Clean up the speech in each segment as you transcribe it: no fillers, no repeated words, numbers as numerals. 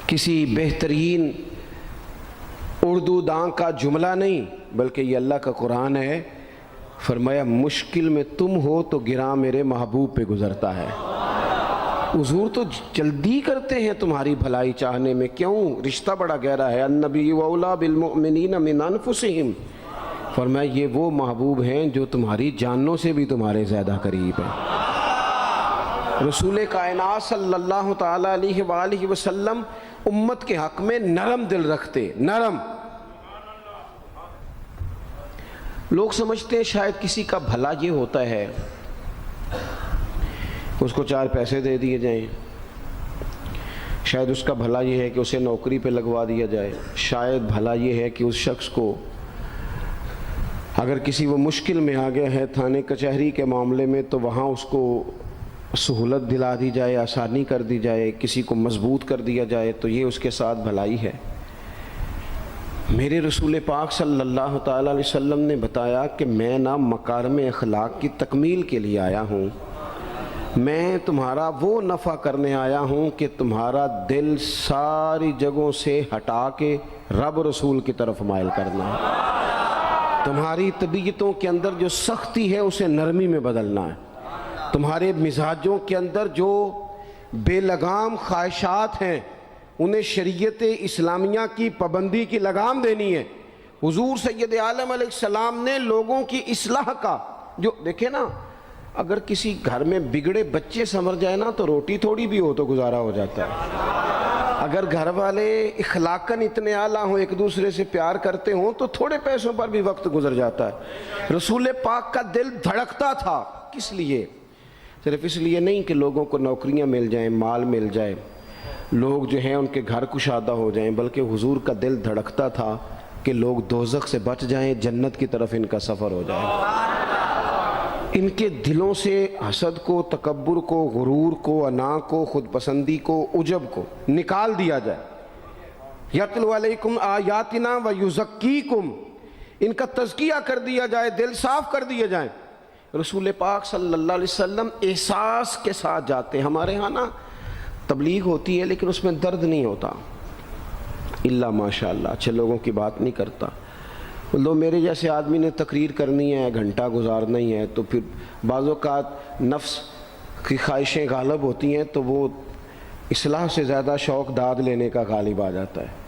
کسی بہترین اردو داں کا جملہ نہیں بلکہ یہ اللہ کا قرآن ہے۔ فرمایا مشکل میں تم ہو تو گراں میرے محبوب پہ گزرتا ہے۔ حضور تو جلدی کرتے ہیں تمہاری بھلائی چاہنے میں، کیوں؟ رشتہ بڑا گہرا ہے۔ النبی اولیٰ بالمؤمنین من انفسہم، فرمایا یہ وہ محبوب ہیں جو تمہاری جانوں سے بھی تمہارے زیادہ قریب ہیں۔ رسول کائنات صلی اللہ تعالیٰ علیہ وآلہ وسلم امت کے حق میں نرم دل رکھتے، نرم۔ لوگ سمجھتے ہیں شاید کسی کا بھلا یہ ہوتا ہے اس کو 4 پیسے دے دیے جائیں، شاید اس کا بھلا یہ ہے کہ اسے نوکری پہ لگوا دیا جائے، شاید بھلا یہ ہے کہ اس شخص کو اگر کسی وہ مشکل میں آ گیا ہے تھانے کچہری کے معاملے میں تو وہاں اس کو سہولت دلا دی جائے، آسانی کر دی جائے، کسی کو مضبوط کر دیا جائے، تو یہ اس کے ساتھ بھلائی ہے۔ میرے رسول پاک صلی اللہ تعالیٰ علیہ وسلم نے بتایا کہ میں نہ مکارم اخلاق کی تکمیل کے لیے آیا ہوں، میں تمہارا وہ نفع کرنے آیا ہوں کہ تمہارا دل ساری جگہوں سے ہٹا کے رب رسول کی طرف مائل کرنا ہے، تمہاری طبیعتوں کے اندر جو سختی ہے اسے نرمی میں بدلنا ہے، تمہارے مزاجوں کے اندر جو بے لگام خواہشات ہیں انہیں شریعت اسلامیہ کی پابندی کی لگام دینی ہے۔ حضور سید عالم علیہ السلام نے لوگوں کی اصلاح کا جو دیکھیں نا، اگر کسی گھر میں بگڑے بچے سنور جائے نا تو روٹی تھوڑی بھی ہو تو گزارا ہو جاتا ہے۔ اگر گھر والے اخلاقاً اتنے اعلیٰ ہوں، ایک دوسرے سے پیار کرتے ہوں تو تھوڑے پیسوں پر بھی وقت گزر جاتا ہے۔ رسول پاک کا دل دھڑکتا تھا، کس لیے؟ صرف اس لیے نہیں کہ لوگوں کو نوکریاں مل جائیں، مال مل جائے، لوگ جو ہیں ان کے گھر کشادہ ہو جائیں، بلکہ حضور کا دل دھڑکتا تھا کہ لوگ دوزخ سے بچ جائیں، جنت کی طرف ان کا سفر ہو جائے، ان کے دلوں سے حسد کو، تکبر کو، غرور کو، انا کو، خود پسندی کو، عجب کو نکال دیا جائے۔ یتلو علیکم آیاتنا ویزکیکم، ان کا تزکیہ کر دیا جائے، دل صاف کر دیے جائیں۔ رسول پاک صلی اللہ علیہ وسلم احساس کے ساتھ جاتے ہیں۔ ہمارے ہاں نا تبلیغ ہوتی ہے لیکن اس میں درد نہیں ہوتا، اللہ ماشاء اللہ اچھے لوگوں کی بات نہیں کرتا۔ لو میرے جیسے آدمی نے تقریر کرنی ہے، گھنٹہ گزارنا ہی ہے، تو پھر بعض اوقات نفس کی خواہشیں غالب ہوتی ہیں تو وہ اصلاح سے زیادہ شوق داد لینے کا غالب آ جاتا ہے۔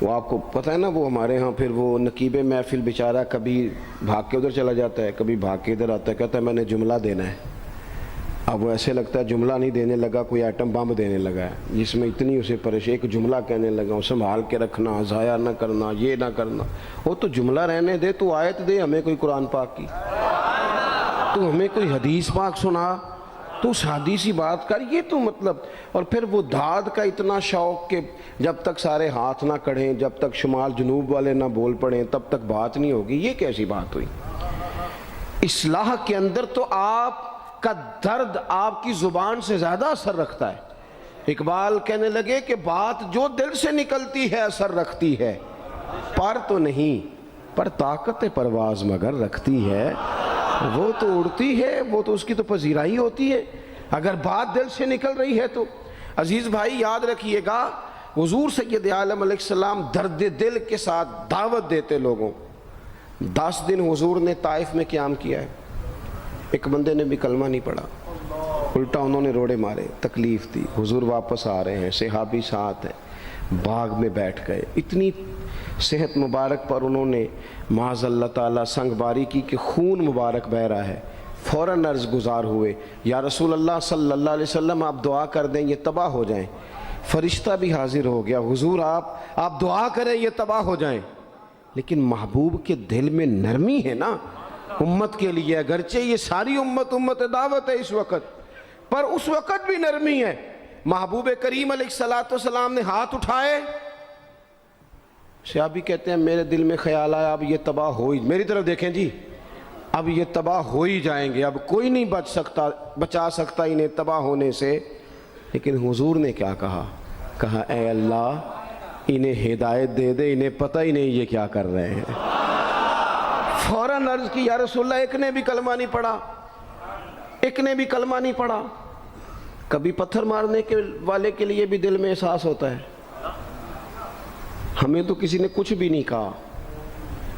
وہ آپ کو پتہ ہے نا، وہ ہمارے ہاں پھر وہ نقیب محفل بیچارہ کبھی بھاگ کے ادھر چلا جاتا ہے، کبھی بھاگ کے ادھر آتا ہے، کہتا ہے میں نے جملہ دینا ہے۔ اب وہ ایسے لگتا ہے جملہ نہیں دینے لگا، کوئی ایٹم بم دینے لگا ہے، جس میں اتنی اسے پریشانی، ایک جملہ کہنے لگا ہوں، سنبھال کے رکھنا، ضائع نہ کرنا، یہ نہ کرنا۔ وہ تو جملہ رہنے دے، تو آیت دے ہمیں کوئی قرآن پاک کی، تو ہمیں کوئی حدیث پاک سنا، تو سادی سی بات کر، یہ تو مطلب۔ اور پھر وہ داد کا اتنا شوق کہ جب تک سارے ہاتھ نہ کڑھیں، جب تک شمال جنوب والے نہ بول پڑیں تب تک بات نہیں ہوگی۔ یہ کیسی بات ہوئی؟ اصلاح کے اندر تو آپ کا درد آپ کی زبان سے زیادہ اثر رکھتا ہے۔ اقبال کہنے لگے کہ بات جو دل سے نکلتی ہے اثر رکھتی ہے، پر تو نہیں، پر طاقت پرواز مگر رکھتی ہے۔ وہ تو اڑتی ہے، وہ تو اس کی تو پذیرائی ہوتی ہے اگر بات دل سے نکل رہی ہے تو۔ عزیز بھائی یاد رکھیے گا، حضور سید عالم علیہ السلام درد دل کے ساتھ دعوت دیتے لوگوں۔ 10 دن حضور نے طائف میں قیام کیا ہے، ایک بندے نے بھی کلمہ نہیں پڑھا، الٹا انہوں نے روڑے مارے، تکلیف دی۔ حضور واپس آ رہے ہیں، صحابی ساتھ ہیں، باغ میں بیٹھ گئے، اتنی صحت مبارک پر انہوں نے معاذ اللہ تعالیٰ سنگ باری کی کہ خون مبارک بہہ رہا ہے۔ فوراً عرض گزار ہوئے، یا رسول اللہ صلی اللہ علیہ وسلم آپ دعا کر دیں یہ تباہ ہو جائیں۔ فرشتہ بھی حاضر ہو گیا، حضور آپ دعا کریں یہ تباہ ہو جائیں۔ لیکن محبوب کے دل میں نرمی ہے نا امت کے لیے، اگرچہ یہ ساری امت دعوت ہے اس وقت، پر اس وقت بھی نرمی ہے۔ محبوب کریم علیہ السلام نے ہاتھ اٹھائے، صحابی کہتے ہیں میرے دل میں خیال آیا اب یہ تباہ ہو ہی، میری طرف دیکھیں جی، اب یہ تباہ ہو ہی جائیں گے، اب کوئی نہیں بچا سکتا انہیں تباہ ہونے سے۔ لیکن حضور نے کیا کہا اے اللہ انہیں ہدایت دے دے، انہیں پتہ ہی نہیں یہ کیا کر رہے ہیں۔ فوراً عرض کی یا رسول اللہ ایک نے بھی کلمہ نہیں پڑھا، ایک نے بھی کلمہ نہیں پڑھا۔ کبھی پتھر مارنے کے والے کے لیے بھی دل میں احساس ہوتا ہے، ہمیں تو کسی نے کچھ بھی نہیں کہا،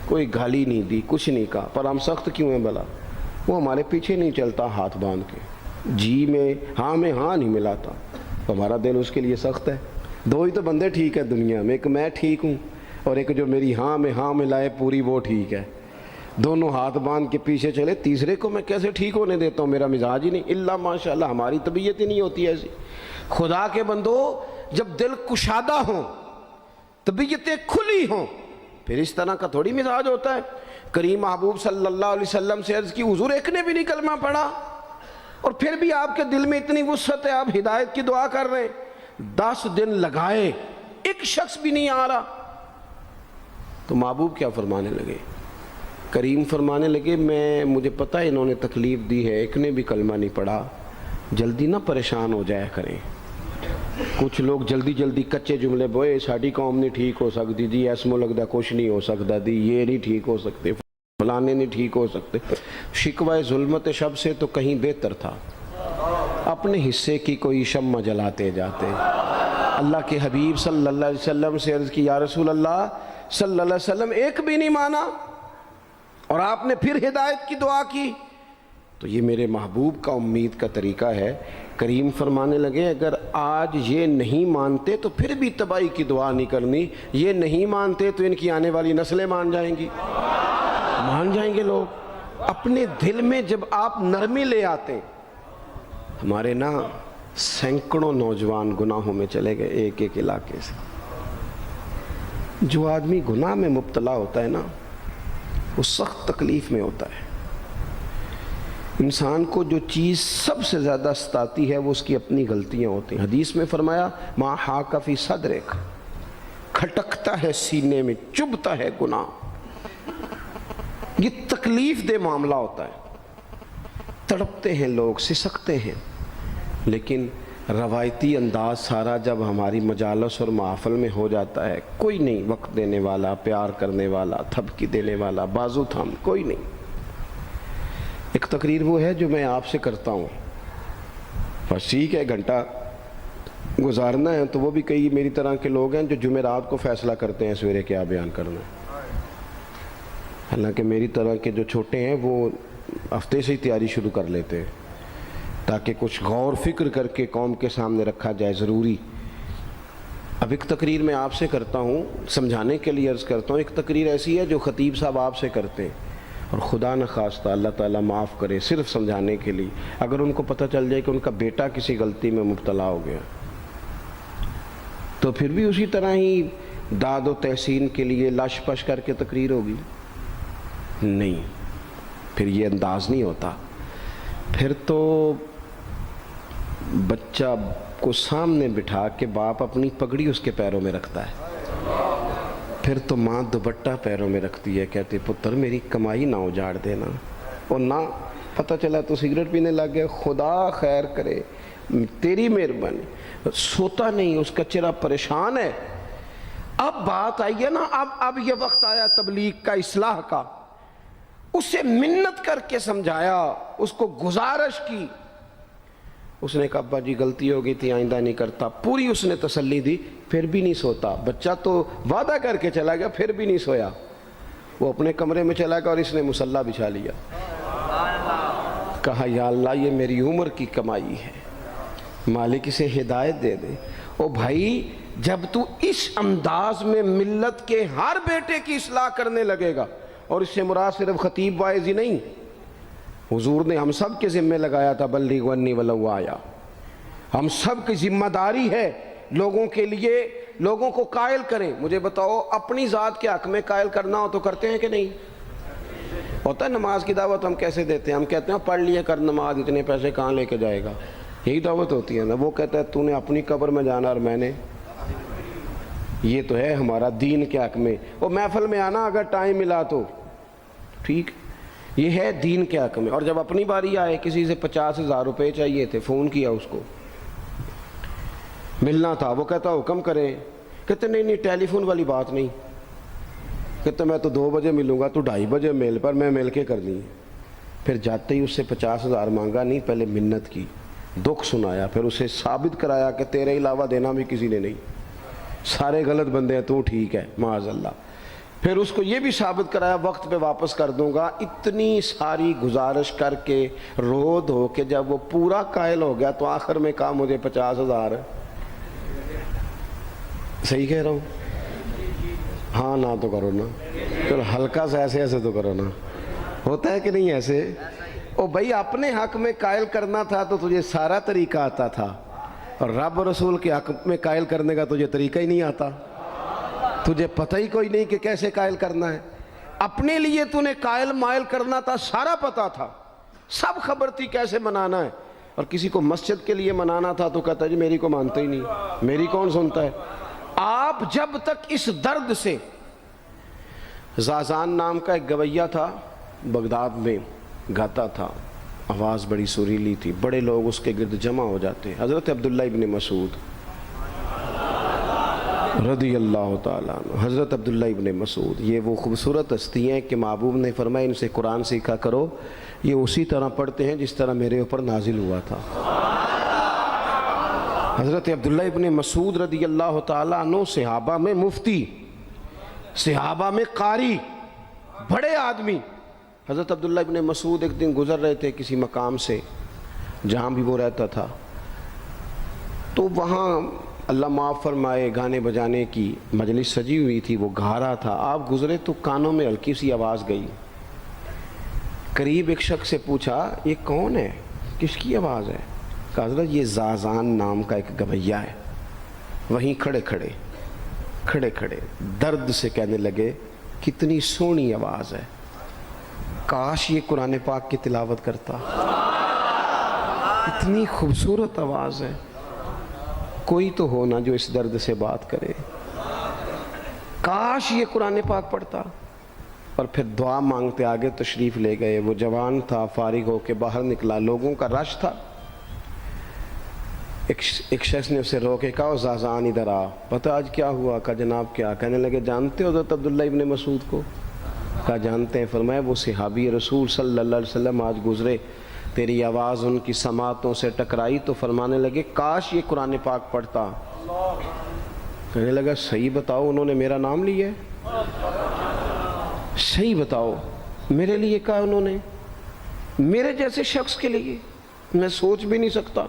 کوئی گالی نہیں دی، کچھ نہیں کہا، پر ہم سخت کیوں ہیں بھلا؟ وہ ہمارے پیچھے نہیں چلتا ہاتھ باندھ کے، جی میں ہاں نہیں ملاتا، تو ہمارا دل اس کے لیے سخت ہے۔ دو ہی تو بندے ٹھیک ہے دنیا میں، ایک میں ٹھیک ہوں اور ایک جو میری ہاں میں ہاں ملائے پوری وہ ٹھیک ہے۔ دونوں ہاتھ باندھ کے پیچھے چلے، تیسرے کو میں کیسے ٹھیک ہونے دیتا ہوں؟ میرا مزاج ہی نہیں، اللہ ماشاء اللہ ہماری طبیعت ہی نہیں ہوتی ایسی۔ خدا کے بندو، جب دل کشادہ ہوں، طبیعتیں کھلی ہوں، پھر اس طرح کا تھوڑی مزاج ہوتا ہے۔ کریم محبوب صلی اللہ علیہ وسلم سے عرض کی، حضور ایک نے بھی نہیں کلمہ پڑھا اور پھر بھی آپ کے دل میں اتنی وسعت ہے، آپ ہدایت کی دعا کر رہے ہیں، 10 دن لگائے ایک شخص بھی نہیں آ رہا۔ تو محبوب کیا فرمانے لگے؟ کریم فرمانے لگے، مجھے پتہ ہے انہوں نے تکلیف دی ہے، ایک نے بھی کلمہ نہیں پڑھا، جلدی نہ پریشان ہو جایا کریں۔ کچھ لوگ جلدی کچے جملے بوئے، ساڑی قوم نہیں ٹھیک ہو سکتی جی، ایسمو لگتا کچھ نہیں ہو سکتا دی، یہ نہیں ٹھیک ہو سکتے، فلانے نہیں ٹھیک ہو سکتے۔ شکوہ ظلمت شب سے تو کہیں بہتر تھا، اپنے حصے کی کوئی شمع جلاتے جاتے۔ اللہ کے حبیب صلی اللہ علیہ وسلم سے عرض کی، یا رسول اللہ صلی اللہ علیہ وسلم ایک بھی نہیں مانا اور آپ نے پھر ہدایت کی دعا کی۔ تو یہ میرے محبوب کا امید کا طریقہ ہے۔ کریم فرمانے لگے، اگر آج یہ نہیں مانتے تو پھر بھی تباہی کی دعا نہیں کرنی، یہ نہیں مانتے تو ان کی آنے والی نسلیں مان جائیں گی، مان جائیں گے لوگ۔ اپنے دل میں جب آپ نرمی لے آتے، ہمارے نا سینکڑوں نوجوان گناہوں میں چلے گئے ایک ایک علاقے سے۔ جو آدمی گناہ میں مبتلا ہوتا ہے نا، وہ سخت تکلیف میں ہوتا ہے۔ انسان کو جو چیز سب سے زیادہ ستاتی ہے وہ اس کی اپنی غلطیاں ہوتی ہیں۔ حدیث میں فرمایا، ما حاک فی صدرک، کھٹکتا ہے سینے میں، چبھتا ہے گناہ۔ یہ تکلیف دہ معاملہ ہوتا ہے، تڑپتے ہیں لوگ، سسکتے ہیں، لیکن روایتی انداز سارا جب ہماری مجالس اور محافل میں ہو جاتا ہے، کوئی نہیں وقت دینے والا، پیار کرنے والا، تھپکی دینے والا، بازو تھام، کوئی نہیں۔ ایک تقریر وہ ہے جو میں آپ سے کرتا ہوں، بس ٹھیک ہے گھنٹہ گزارنا ہے، تو وہ بھی کئی میری طرح کے لوگ ہیں جو جمعرات کو فیصلہ کرتے ہیں سویرے کیا بیان کرنا ہے۔ حالانکہ میری طرح کے جو چھوٹے ہیں وہ ہفتے سے ہی تیاری شروع کر لیتے ہیں تاکہ کچھ غور فکر کر کے قوم کے سامنے رکھا جائے، ضروری۔ اب ایک تقریر میں آپ سے کرتا ہوں، سمجھانے کے لیے عرض کرتا ہوں۔ ایک تقریر ایسی ہے جو خطیب صاحب آپ سے کرتے ہیں، اور خدا نخواستہ اللہ تعالیٰ معاف کرے، صرف سمجھانے کے لیے، اگر ان کو پتہ چل جائے کہ ان کا بیٹا کسی غلطی میں مبتلا ہو گیا تو پھر بھی اسی طرح ہی داد و تحسین کے لیے لش پش کر کے تقریر ہوگی؟ نہیں، پھر یہ انداز نہیں ہوتا۔ پھر تو بچہ کو سامنے بٹھا کے باپ اپنی پگڑی اس کے پیروں میں رکھتا ہے، پھر تو ماں دوپٹہ پیروں میں رکھتی ہے، کہتی پتر میری کمائی نہ اجاڑ دینا، اور نہ پتہ چلا تو سگریٹ پینے لگ گیا، خدا خیر کرے، تیری مہربانی۔ سوتا نہیں، اس کا چہرہ پریشان ہے۔ اب بات آئی ہے نا، اب یہ وقت آیا تبلیغ کا، اصلاح کا۔ اسے منت کر کے سمجھایا، اس کو گزارش کی، اس نے کہا ابا جی غلطی ہو گئی تھی، آئندہ نہیں کرتا، پوری اس نے تسلی دی، پھر بھی نہیں سوتا۔ بچہ تو وعدہ کر کے چلا گیا، پھر بھی نہیں سویا، وہ اپنے کمرے میں چلا گیا اور اس نے مصلی بچھا لیا۔ کہا یا اللہ یہ میری عمر کی کمائی ہے، مالک اسے ہدایت دے دے۔ او بھائی جب تو اس انداز میں ملت کے ہر بیٹے کی اصلاح کرنے لگے گا، اور اس سے مراد صرف خطیب واعظ ہی نہیں، حضور نے ہم سب کے ذمہ لگایا تھا بلغ عنی ولو آیا، ہم سب کی ذمہ داری ہے لوگوں کے لیے، لوگوں کو قائل کریں۔ مجھے بتاؤ اپنی ذات کے حق میں قائل کرنا ہو تو کرتے ہیں کہ نہیں؟ ہوتا ہے نماز کی دعوت ہم کیسے دیتے ہیں؟ ہم کہتے ہیں پڑھ لیے کر نماز، اتنے پیسے کہاں لے کے جائے گا، یہی دعوت ہوتی ہے نا۔ وہ کہتا ہے تو نے اپنی قبر میں جانا اور میں نے، یہ تو ہے ہمارا دین کے حق میں۔ وہ محفل میں آنا اگر ٹائم ملا تو ٹھیک، یہ ہے دین کے حق میں۔ اور جب اپنی باری آئے، کسی سے 50,000 روپے چاہیے تھے، فون کیا اس کو، ملنا تھا، وہ کہتا حکم کریں، کہتے نہیں ٹیلی فون والی بات نہیں، کہتے میں تو 2 بجے ملوں گا، تو 2:30 بجے مل، پر میں مل کے کر دی۔ پھر جاتے ہی اس سے 50,000 مانگا نہیں، پہلے منت کی، دکھ سنایا، پھر اسے ثابت کرایا کہ تیرے علاوہ دینا بھی کسی نے نہیں۔ سارے غلط بندے ہیں، تو ٹھیک ہے معاذ اللہ۔ پھر اس کو یہ بھی ثابت کرایا وقت پہ واپس کر دوں گا۔ اتنی ساری گزارش کر کے رو دھو کے جب وہ پورا قائل ہو گیا تو آخر میں کہا مجھے 50,000 صحیح کہہ رہا ہوں؟ ہاں نہ تو کرو نا، چلو ہلکا سا ایسے ایسے تو کرو نا، ہوتا ہے کہ نہیں ایسے؟ او بھائی اپنے حق میں قائل کرنا تھا تو تجھے سارا طریقہ آتا تھا، اور رب رسول کے حق میں قائل کرنے کا تجھے طریقہ ہی نہیں آتا، تجھے پتہ ہی کوئی نہیں کہ کیسے قائل کرنا ہے۔ اپنے لیے تو نے قائل مائل کرنا تھا، سارا پتہ تھا، سب خبر تھی کیسے منانا ہے، اور کسی کو مسجد کے لیے منانا تھا تو کہتا جی میری کو مانتا ہی نہیں، میری کون سنتا ہے۔ آپ جب تک اس درد سے، زازان نام کا ایک گویہ تھا بغداد میں، گاتا تھا، آواز بڑی سریلی تھی، بڑے لوگ اس کے گرد جمع ہو جاتے، حضرت عبداللہ ابن مسعود رضی اللہ تعالیٰ عنہ، حضرت عبداللہ ابن مسعود، یہ وہ خوبصورت ہستی ہیں کہ محبوب نے فرمایا ان سے قرآن سیکھا کرو، یہ اسی طرح پڑھتے ہیں جس طرح میرے اوپر نازل ہوا تھا۔ حضرت عبداللہ ابن مسعود رضی اللہ تعالیٰ عنہ صحابہ میں مفتی، صحابہ میں قاری، بڑے آدمی۔ حضرت عبداللہ ابن مسعود ایک دن گزر رہے تھے کسی مقام سے جہاں بھی وہ رہتا تھا، تو وہاں اللہ معاف فرمائے گانے بجانے کی مجلس سجی ہوئی تھی، وہ گا رہا تھا، آپ گزرے تو کانوں میں ہلکی سی آواز گئی، قریب ایک شخص سے پوچھا یہ کون ہے، کس کی آواز ہے؟ کہا حضرت یہ زازان نام کا ایک گویہ ہے۔ وہیں کھڑے کھڑے درد سے کہنے لگے کتنی سونی آواز ہے، کاش یہ قرآن پاک کی تلاوت کرتا، اتنی خوبصورت آواز ہے، کوئی تو ہو نا جو اس درد سے بات کرے، کاش یہ قرآن پاک پڑھتا۔ اور پھر دعا مانگتے آگے تشریف لے گئے۔ وہ جوان تھا، فارغ ہو کے باہر نکلا، لوگوں کا رش تھا، ایک شخص نے اسے روکے، کہا زازان ادھر آ، پتہ آج کیا ہوا؟ کہا جناب کیا؟ کہنے لگے جانتے ہو حضرت عبداللہ ابن مسعود کو؟ کہا جانتے ہیں۔ فرمایا وہ صحابی رسول صلی اللہ علیہ وسلم آج گزرے، تیری آواز ان کی سماعتوں سے ٹکرائی تو فرمانے لگے کاش یہ قرآن پاک پڑھتا۔ کہنے لگا صحیح بتاؤ انہوں نے میرا نام لیا ہے؟ صحیح بتاؤ میرے لیے کہا انہوں نے؟ میرے جیسے شخص کے لیے میں سوچ بھی نہیں سکتا،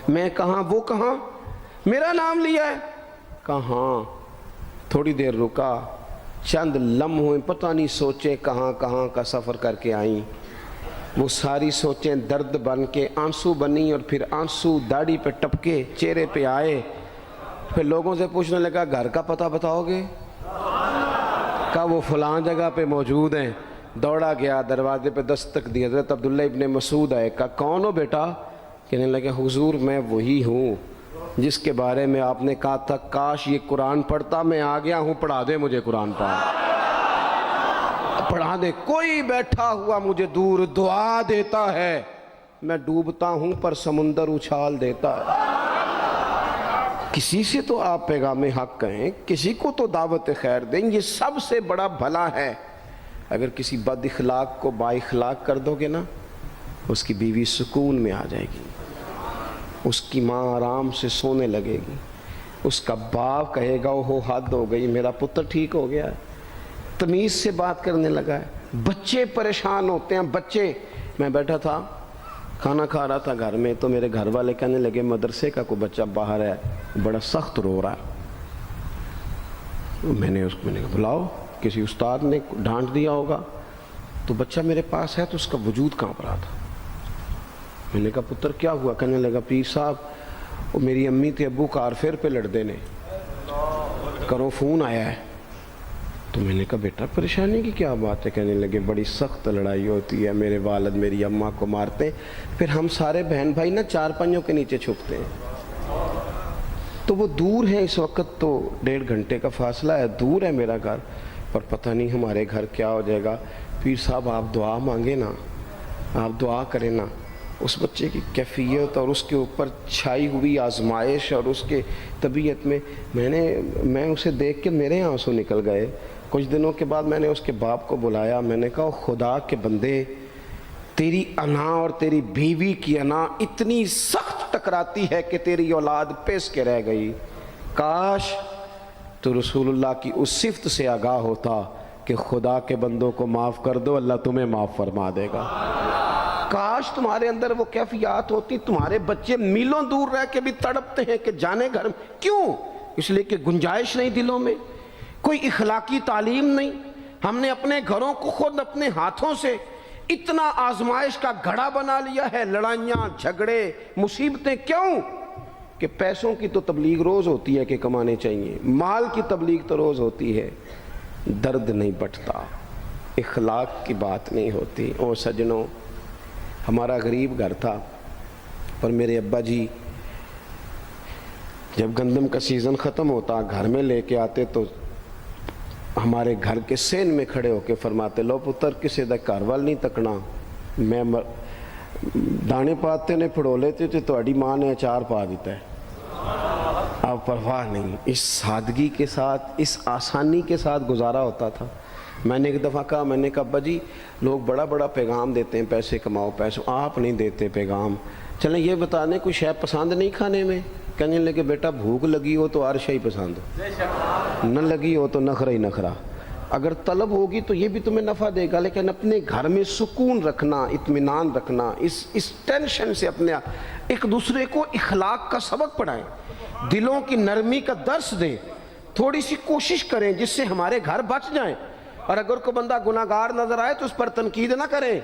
میں کہاں وہ کہاں، میرا نام لیا ہے؟ کہاں؟ تھوڑی دیر رکا، چند لمحوں پتہ نہیں سوچیں کہاں کہاں کا سفر کر کے آئیں، وہ ساری سوچیں درد بن کے آنسو بنی، اور پھر آنسو داڑھی پہ ٹپکے چہرے پہ آئے۔ پھر لوگوں سے پوچھنے لگا گھر کا پتہ بتاؤ گے؟ کہا وہ فلاں جگہ پہ موجود ہیں۔ دوڑا گیا، دروازے پہ دستک دی، حضرت عبداللہ ابن مسعود آئے، کہا کون ہو بیٹا؟ کہنے لگے حضور میں وہی ہوں جس کے بارے میں آپ نے کہا تھا کاش یہ قرآن پڑھتا، میں آ گیا ہوں، پڑھا دے مجھے قرآن پاک، پڑھا دے۔ کوئی بیٹھا ہوا مجھے دور دعا دیتا ہے، میں ڈوبتا ہوں پر سمندر اچھال دیتا ہے۔ کسی سے تو آپ پیغام حق کہیں، کسی کو تو دعوت خیر دیں، یہ سب سے بڑا بھلا ہے۔ اگر کسی بد اخلاق کو با اخلاق کر دو گے نا، اس کی بیوی سکون میں آ جائے گی، اس کی ماں آرام سے سونے لگے گی، اس کا باپ کہے گا وہ حد ہو گئی، میرا پتر ٹھیک ہو گیا ہے، تمیز سے بات کرنے لگا ہے۔ بچے پریشان ہوتے ہیں، بچے۔ میں بیٹھا تھا کھانا کھا رہا تھا گھر میں، تو میرے گھر والے کہنے لگے مدرسے کا کوئی بچہ باہر ہے، بڑا سخت رو رہا ہے۔ میں نے کہا بلاؤ، کسی استاد نے ڈانٹ دیا ہوگا، تو بچہ میرے پاس ہے تو اس کا وجود کانپ رہا تھا۔ میں نے کہا پتر کیا ہوا؟ کہنے لگا پیر صاحب وہ میری امی تھے ابو کارفیر پہ لڑ دینے، کرو فون آیا ہے۔ تو میں نے کہا بیٹا پریشانی کی کیا بات ہے؟ کہنے لگے بڑی سخت لڑائی ہوتی ہے، میرے والد میری اماں کو مارتے، پھر ہم سارے بہن بھائی نا چارپائیوں کے نیچے چھپتے ہیں، تو وہ دور ہے، اس وقت تو 1.5 گھنٹے کا فاصلہ ہے، دور ہے میرا گھر، پر پتہ نہیں ہمارے گھر کیا ہو جائے گا۔ پیر صاحب آپ دعا مانگے نا، آپ دعا کریں نا۔ اس بچے کی کیفیت اور اس کے اوپر چھائی ہوئی آزمائش اور اس کے طبیعت میں میں اسے دیکھ کے میرے آنسو نکل گئے۔ کچھ دنوں کے بعد میں نے اس کے باپ کو بلایا، میں نے کہا خدا کے بندے، تیری انا اور تیری بیوی کی انا اتنی سخت ٹکراتی ہے کہ تیری اولاد پیس کے رہ گئی، کاش تو رسول اللہ کی اس صفت سے آگاہ ہوتا کہ خدا کے بندوں کو معاف کر دو، اللہ تمہیں معاف فرما دے گا۔ کاش تمہارے اندر وہ کیفیات ہوتی، تمہارے بچے میلوں دور رہ کے بھی تڑپتے ہیں کہ جانے گھر میں، کیوں؟ اس لیے کہ گنجائش نہیں دلوں میں، کوئی اخلاقی تعلیم نہیں۔ ہم نے اپنے گھروں کو خود اپنے ہاتھوں سے اتنا آزمائش کا گھڑا بنا لیا ہے، لڑائیاں، جھگڑے، مصیبتیں، کیوں؟ کہ پیسوں کی تو تبلیغ روز ہوتی ہے کہ کمانے چاہیے، مال کی تبلیغ تو روز ہوتی ہے، درد نہیں بٹتا، اخلاق کی بات نہیں ہوتی۔ او سجنوں، ہمارا غریب گھر تھا، پر میرے ابا جی جب گندم کا سیزن ختم ہوتا گھر میں لے کے آتے تو ہمارے گھر کے سین میں کھڑے ہو کے فرماتے، لو پتر کسے دا گھر وال نہیں تکنا، میں دانے پاتے نے پھڑو لیتے تھے، تہاڈی ماں نے اچار پا دیتا ہے، اب پرواہ نہیں۔ اس سادگی کے ساتھ، اس آسانی کے ساتھ گزارا ہوتا تھا۔ میں نے ایک دفعہ کہا، میں نے کہا ابا جی لوگ بڑا بڑا پیغام دیتے ہیں، پیسے کماؤ پیسوں، آپ نہیں دیتے پیغام، چلیں یہ بتا دیں کوئی شے پسند نہیں کھانے میں؟ کہنے لگے بیٹا بھوک لگی ہو تو ہر شے پسند ہو، نہ لگی ہو تو نخرہ ہی نخرہ، اگر طلب ہوگی تو یہ بھی تمہیں نفع دے گا، لیکن اپنے گھر میں سکون رکھنا، اطمینان رکھنا، اس ٹینشن سے اپنے ایک دوسرے کو اخلاق کا سبق پڑھائیں، دلوں کی نرمی کا درس دیں، تھوڑی سی کوشش کریں جس سے ہمارے گھر بچ جائیں، اور اگر کوئی بندہ گناہگار نظر آئے تو اس پر تنقید نہ کریں،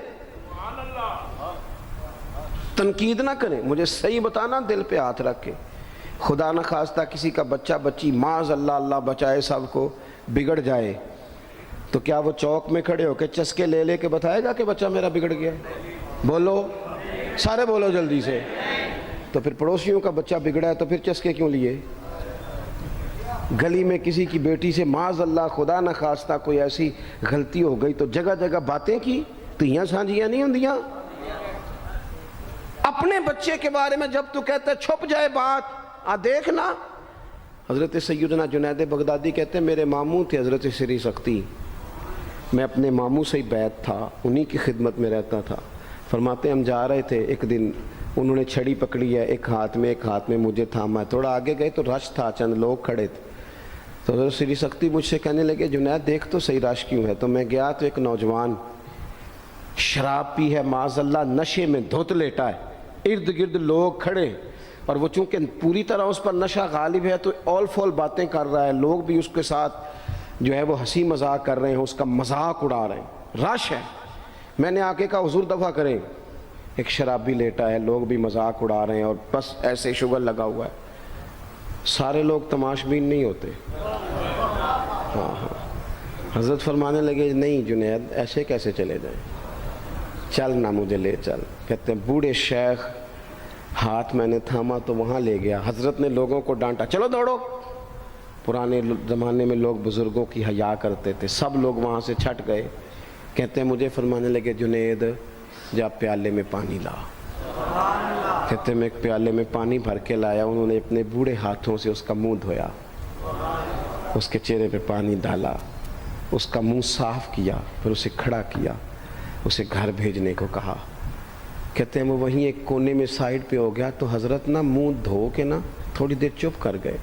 تنقید نہ کریں، مجھے صحیح بتانا، دل پہ ہاتھ رکھ کے۔ خدا نہ خواستہ کسی کا بچہ بچی معاذ اللہ، اللہ بچائے سب کو، بگڑ جائے تو کیا وہ چوک میں کھڑے ہو کے چسکے لے لے کے بتائے گا کہ بچہ میرا بگڑ گیا؟ بولو سارے، بولو جلدی سے۔ تو پھر پڑوسیوں کا بچہ بگڑا ہے تو پھر چسکے کیوں لیے؟ گلی میں کسی کی بیٹی سے معاذ اللہ خدا نہ خواستہ کوئی ایسی غلطی ہو گئی تو جگہ جگہ باتیں کی، تیاں سانجیاں نہیں ہوندیاں؟ اپنے بچے کے بارے میں جب تو کہتا ہے چھپ جائے بات، دیکھنا۔ حضرت سیدنا جنید بغدادی کہتے ہیں میرے ماموں تھے حضرت سری سختی، میں اپنے ماموں سے ہی بیعت تھا، انہی کی خدمت میں رہتا تھا۔ فرماتے ہیں ہم جا رہے تھے، ایک دن انہوں نے چھڑی پکڑی ہے، ایک ہاتھ میں مجھے تھاما ہے، تھوڑا آگے گئے تو رش تھا، چند لوگ کھڑے تھے، تو حضرت سری سختی مجھ سے کہنے لگے جنید دیکھ تو صحیح رش کیوں ہے؟ تو میں گیا تو ایک نوجوان شراب پی ہے، معاذ اللہ نشے میں دھت لیٹا ہے، ارد گرد لوگ کھڑے، اور وہ چونکہ پوری طرح اس پر نشہ غالب ہے تو اول فول باتیں کر رہا ہے، لوگ بھی اس کے ساتھ جو ہے وہ ہنسی مذاق کر رہے ہیں، اس کا مذاق اڑا رہے ہیں، رش ہے۔ میں نے آ کے کہا حضور دفع کریں، ایک شرابی لیٹا ہے، لوگ بھی مذاق اڑا رہے ہیں اور بس ایسے شغل لگا ہوا ہے۔ سارے لوگ تماشبین نہیں ہوتے، ہاں۔ حضرت فرمانے لگے نہیں جنید ایسے کیسے چلے جائیں، چل نہ مجھے لے چل۔ کہتے ہیں بوڑھے شیخ، ہاتھ میں نے تھاما تو وہاں لے گیا، حضرت نے لوگوں کو ڈانٹا چلو دوڑو۔ پرانے زمانے میں لوگ بزرگوں کی حیا کرتے تھے، سب لوگ وہاں سے چھٹ گئے۔ کہتے ہیں مجھے فرمانے لگے جنید جا پیالے میں پانی لا۔ کہتے ہیں میں ایک پیالے میں پانی بھر کے لایا، انہوں نے اپنے بوڑھے ہاتھوں سے اس کا منہ دھویا، اس کے چہرے پہ پانی ڈالا، اس کا منہ صاف کیا، پھر اسے کھڑا کیا، اسے گھر بھیجنے کو کہا۔ کہتے ہیں وہ وہیں ایک کونے میں سائیڈ پہ ہو گیا تو حضرت نا منہ دھو کے نا تھوڑی دیر چپ کر گئے،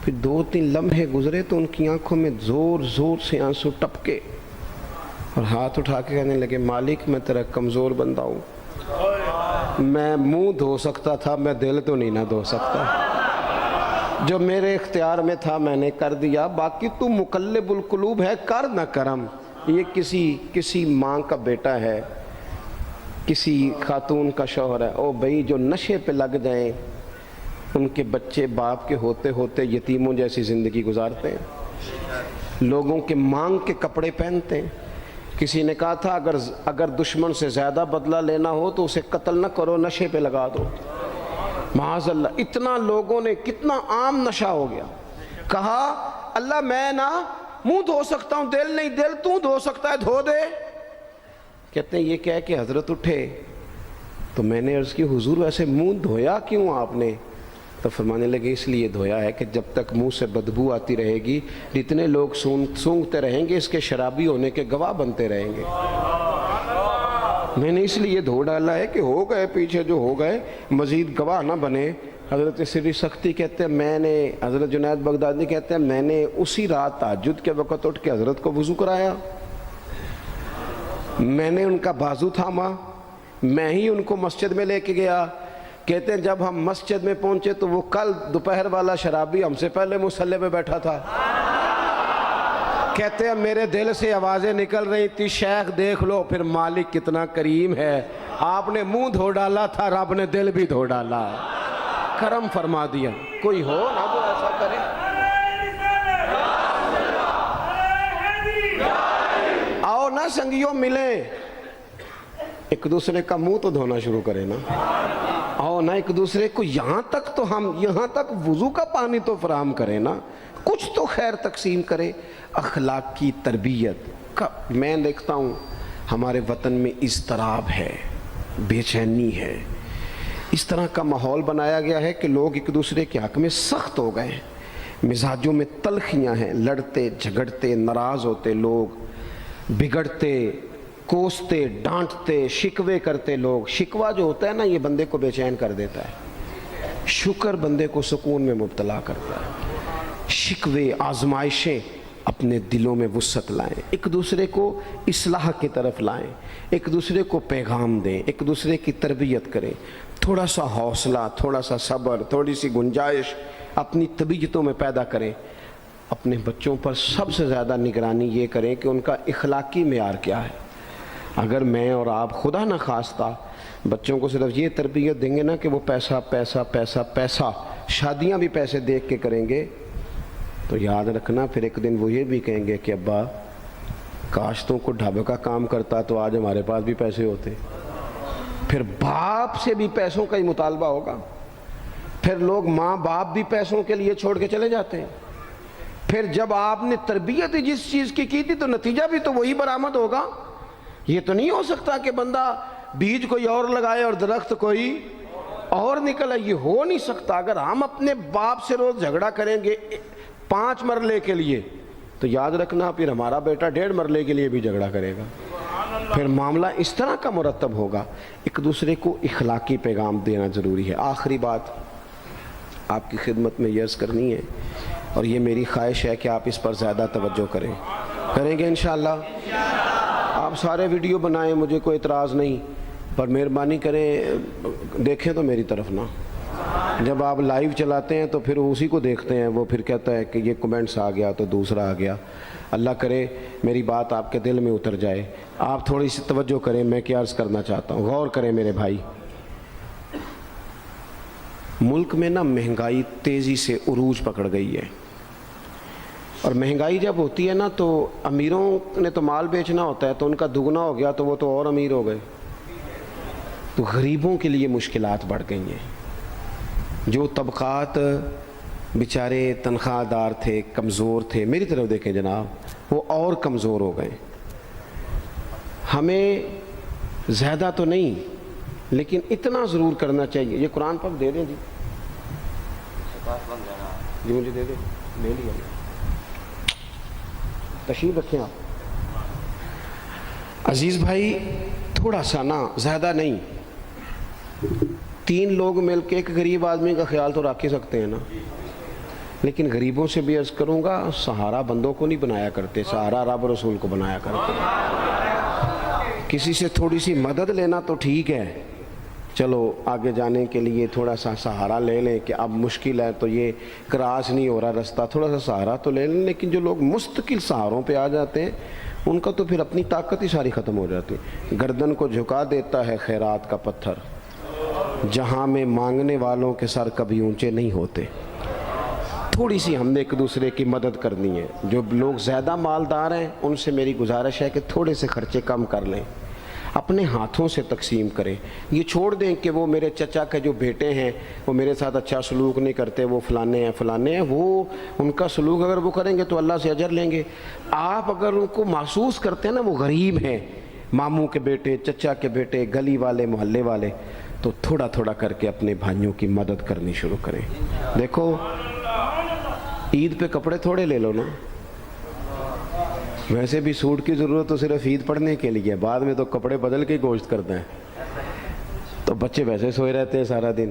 پھر 2-3 لمحے گزرے تو ان کی آنکھوں میں زور زور سے آنسو ٹپکے اور ہاتھ اٹھا کے کہنے لگے مالک میں تیرا کمزور بندہ ہوں، میں منہ دھو سکتا تھا، میں دل تو نہیں نہ دھو سکتا، جو میرے اختیار میں تھا میں نے کر دیا، باقی تو مقلب القلوب ہے، کر نہ کرم۔ یہ کسی ماں کا بیٹا ہے، کسی خاتون کا شوہر ہے، او بھائی جو نشے پہ لگ جائیں ان کے بچے باپ کے ہوتے ہوتے یتیموں جیسی زندگی گزارتے ہیں، لوگوں کے مانگ کے کپڑے پہنتے ہیں۔ کسی نے کہا تھا اگر دشمن سے زیادہ بدلہ لینا ہو تو اسے قتل نہ کرو، نشے پہ لگا دو۔ معاذ اللہ، اتنا لوگوں نے، کتنا عام نشہ ہو گیا۔ کہا اللہ میں نا منہ دھو سکتا ہوں، دل نہیں، دل تو دھو سکتا ہے، دھو دے۔ کہتے ہیں یہ کہہ کہ حضرت اٹھے تو میں نے عرض کی حضور ویسے منہ دھویا کیوں آپ نے؟ تو فرمانے لگے اس لیے دھویا ہے کہ جب تک منہ سے بدبو آتی رہے گی جتنے لوگ سونگتے رہیں گے اس کے شرابی ہونے کے گواہ بنتے رہیں گے، میں نے اس لیے دھو ڈالا ہے کہ ہو گئے پیچھے جو ہو گئے مزید گواہ نہ بنے، حضرت سری سختی کہتے ہیں میں نے، حضرت جنید بغدادی کہتے ہیں میں نے اسی رات تہجد کے وقت اٹھ کے حضرت کو وضو کرایا، میں نے ان کا بازو تھاما، میں ہی ان کو مسجد میں لے کے گیا۔ کہتے ہیں جب ہم مسجد میں پہنچے تو وہ کل دوپہر والا شرابی ہم سے پہلے مصلی پہ بیٹھا تھا۔ کہتے ہیں میرے دل سے آوازیں نکل رہی تھی، شیخ دیکھ لو پھر مالک کتنا کریم ہے، آپ نے منہ دھو ڈالا تھا، رب نے دل بھی دھو ڈالا، کرم فرما دیا۔ کوئی ہو نہ جو ایسا کرے۔ آؤ نا سنگیوں ملیں، ایک دوسرے کا منہ تو دھونا شروع کرے نا۔ آؤ نا ایک دوسرے کو یہاں تک وضو کا پانی تو فراہم کرے نا، کچھ تو خیر تقسیم کرے۔ اخلاق کی تربیت کا میں دیکھتا ہوں ہمارے وطن میں اضطراب ہے، بے چینی ہے، اس طرح کا ماحول بنایا گیا ہے کہ لوگ ایک دوسرے کے حق میں سخت ہو گئے ہیں، مزاجوں میں تلخیاں ہیں، لڑتے جھگڑتے ناراض ہوتے لوگ، بگڑتے کوستے ڈانٹتے شکوے کرتے لوگ۔ شکوہ جو ہوتا ہے نا یہ بندے کو بے چین کر دیتا ہے، شکر بندے کو سکون میں مبتلا کرتا ہے۔ شکوے آزمائشیں اپنے دلوں میں وسعت لائیں، ایک دوسرے کو اصلاح کی طرف لائیں، ایک دوسرے کو پیغام دیں، ایک دوسرے کی تربیت کریں۔ تھوڑا سا حوصلہ، تھوڑا سا صبر، تھوڑی سی گنجائش اپنی طبیعتوں میں پیدا کریں۔ اپنے بچوں پر سب سے زیادہ نگرانی یہ کریں کہ ان کا اخلاقی معیار کیا ہے۔ اگر میں اور آپ خدا نہ خواستہ بچوں کو صرف یہ تربیت دیں گے نا کہ وہ پیسہ پیسہ پیسہ پیسہ، شادیاں بھی پیسے دیکھ کے کریں گے، تو یاد رکھنا پھر ایک دن وہ یہ بھی کہیں گے کہ ابا کاش تم کو ڈھابے کا کام کرتا تو آج ہمارے پاس بھی پیسے ہوتے۔ پھر باپ سے بھی پیسوں کا ہی مطالبہ ہوگا، پھر لوگ ماں باپ بھی پیسوں کے لیے چھوڑ کے چلے جاتے ہیں۔ پھر جب آپ نے تربیت جس چیز کی تھی تو نتیجہ بھی تو وہی برآمد ہوگا۔ یہ تو نہیں ہو سکتا کہ بندہ بیج کوئی اور لگائے اور درخت کوئی اور نکلے، یہ ہو نہیں سکتا۔ اگر ہم اپنے باپ سے روز جھگڑا کریں گے 5 مرلے کے لیے تو یاد رکھنا پھر ہمارا بیٹا 1.5 مرلے کے لیے بھی جھگڑا کرے گا، پھر معاملہ اس طرح کا مرتب ہوگا۔ ایک دوسرے کو اخلاقی پیغام دینا ضروری ہے۔ آخری بات آپ کی خدمت میں یہ عرض کرنی ہے، اور یہ میری خواہش ہے کہ آپ اس پر زیادہ توجہ کریں گے انشاءاللہ۔ آپ سارے ویڈیو بنائیں، مجھے کوئی اعتراض نہیں، پر مہربانی کریں دیکھیں تو میری طرف نہ۔ جب آپ لائیو چلاتے ہیں تو پھر اسی کو دیکھتے ہیں، وہ پھر کہتا ہے کہ یہ کمنٹس آ گیا تو دوسرا آ گیا۔ اللہ کرے میری بات آپ کے دل میں اتر جائے۔ آپ تھوڑی سی توجہ کریں، میں کیا عرض کرنا چاہتا ہوں، غور کریں میرے بھائی۔ ملک میں نا مہنگائی تیزی سے عروج پکڑ گئی ہے، اور مہنگائی جب ہوتی ہے نا تو امیروں نے تو مال بیچنا ہوتا ہے تو ان کا دگنا ہو گیا تو وہ تو اور امیر ہو گئے، تو غریبوں کے لیے مشکلات بڑھ گئی ہیں۔ جو طبقات بیچارے تنخواہ دار تھے، کمزور تھے، میری طرف دیکھیں جناب، وہ اور کمزور ہو گئے۔ ہمیں زیادہ تو نہیں لیکن اتنا ضرور کرنا چاہیے۔ یہ قرآن پاک دے دیں جی، جی مجھے دے دیں، لے لیا تشریف رکھیں آپ۔ عزیز بھائی تھوڑا سا نا، زیادہ نہیں، 3 لوگ مل کے ایک غریب آدمی کا خیال تو رکھ ہی سکتے ہیں نا۔ لیکن غریبوں سے بھی عرض کروں گا، سہارا بندوں کو نہیں بنایا کرتے، سہارا رب رسول کو بنایا کرتے۔ کسی سے تھوڑی سی مدد لینا تو ٹھیک ہے، چلو آگے جانے کے لیے تھوڑا سا سہارا لے لیں کہ اب مشکل ہے تو یہ کراس نہیں ہو رہا رستہ، تھوڑا سا سہارا تو لے لیں۔ لیکن جو لوگ مستقل سہاروں پہ آ جاتے ہیں ان کا تو پھر اپنی طاقت ہی ساری ختم ہو جاتی ہے۔ گردن کو جھکا دیتا ہے خیرات کا پتھر، جہاں میں مانگنے والوں کے سر کبھی اونچے نہیں ہوتے۔ تھوڑی سی ہم نے ایک دوسرے کی مدد کرنی ہے۔ جو لوگ زیادہ مالدار ہیں ان سے میری گزارش ہے کہ تھوڑے سے خرچے کم کر لیں، اپنے ہاتھوں سے تقسیم کریں۔ یہ چھوڑ دیں کہ وہ میرے چچا کے جو بیٹے ہیں وہ میرے ساتھ اچھا سلوک نہیں کرتے، وہ فلانے ہیں، وہ ان کا سلوک اگر وہ کریں گے تو اللہ سے اجر لیں گے۔ آپ اگر ان کو محسوس کرتے ہیں نا وہ غریب ہیں، ماموں کے بیٹے، چچا کے بیٹے، گلی والے، محلے والے، تو تھوڑا تھوڑا کر کے اپنے بھائیوں کی مدد کرنی شروع کریں۔ دیکھو عید پہ کپڑے تھوڑے لے لو نا، ویسے بھی سوٹ کی ضرورت تو صرف عید پڑھنے کے لیے، بعد میں تو کپڑے بدل کے گوشت کرتے ہیں، تو بچے ویسے سوئے رہتے ہیں سارا دن۔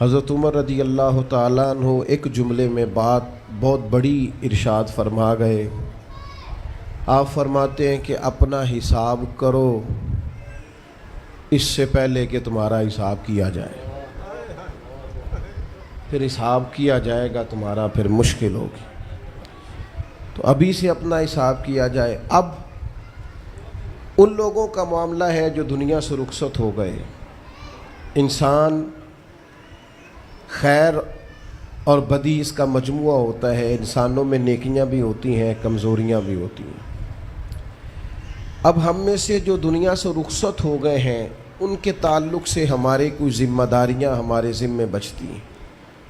حضرت عمر رضی اللہ تعالیٰ عنہ ایک جملے میں بات بہت بڑی ارشاد فرما گئے. آپ فرماتے ہیں کہ اپنا حساب کرو اس سے پہلے کہ تمہارا حساب کیا جائے. پھر حساب کیا جائے گا تمہارا پھر مشکل ہوگی. تو ابھی سے اپنا حساب کیا جائے. اب ان لوگوں کا معاملہ ہے جو دنیا سے رخصت ہو گئے. انسان خیر اور بدی اس کا مجموعہ ہوتا ہے. انسانوں میں نیکیاں بھی ہوتی ہیں, کمزوریاں بھی ہوتی ہیں. اب ہم میں سے جو دنیا سے رخصت ہو گئے ہیں ان کے تعلق سے ہمارے کوئی ذمہ داریاں ہمارے ذمے بچتی ہیں.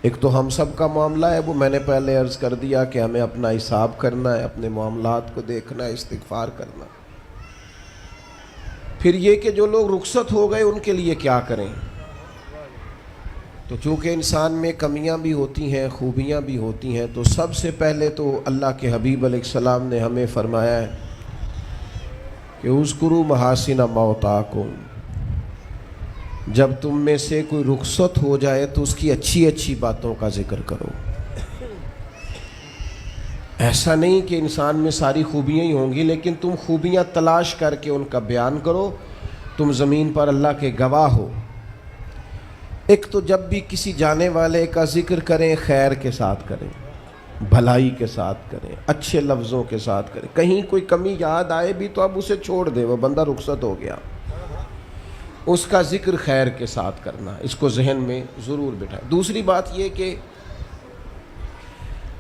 ایک تو ہم سب کا معاملہ ہے, وہ میں نے پہلے عرض کر دیا کہ ہمیں اپنا حساب کرنا ہے, اپنے معاملات کو دیکھنا ہے, استغفار کرنا. پھر یہ کہ جو لوگ رخصت ہو گئے ان کے لیے کیا کریں. تو چونکہ انسان میں کمیاں بھی ہوتی ہیں, خوبیاں بھی ہوتی ہیں, تو سب سے پہلے تو اللہ کے حبیب علیہ السلام نے ہمیں فرمایا ہے کہ اذکروا محاسن موتاکم. جب تم میں سے کوئی رخصت ہو جائے تو اس کی اچھی اچھی باتوں کا ذکر کرو. ایسا نہیں کہ انسان میں ساری خوبیاں ہی ہوں گی, لیکن تم خوبیاں تلاش کر کے ان کا بیان کرو. تم زمین پر اللہ کے گواہ ہو. ایک تو جب بھی کسی جانے والے کا ذکر کریں خیر کے ساتھ کریں, بھلائی کے ساتھ کریں, اچھے لفظوں کے ساتھ کریں. کہیں کوئی کمی یاد آئے بھی تو اب اسے چھوڑ دے, وہ بندہ رخصت ہو گیا. اس کا ذکر خیر کے ساتھ کرنا, اس کو ذہن میں ضرور بٹھائیں. دوسری بات یہ کہ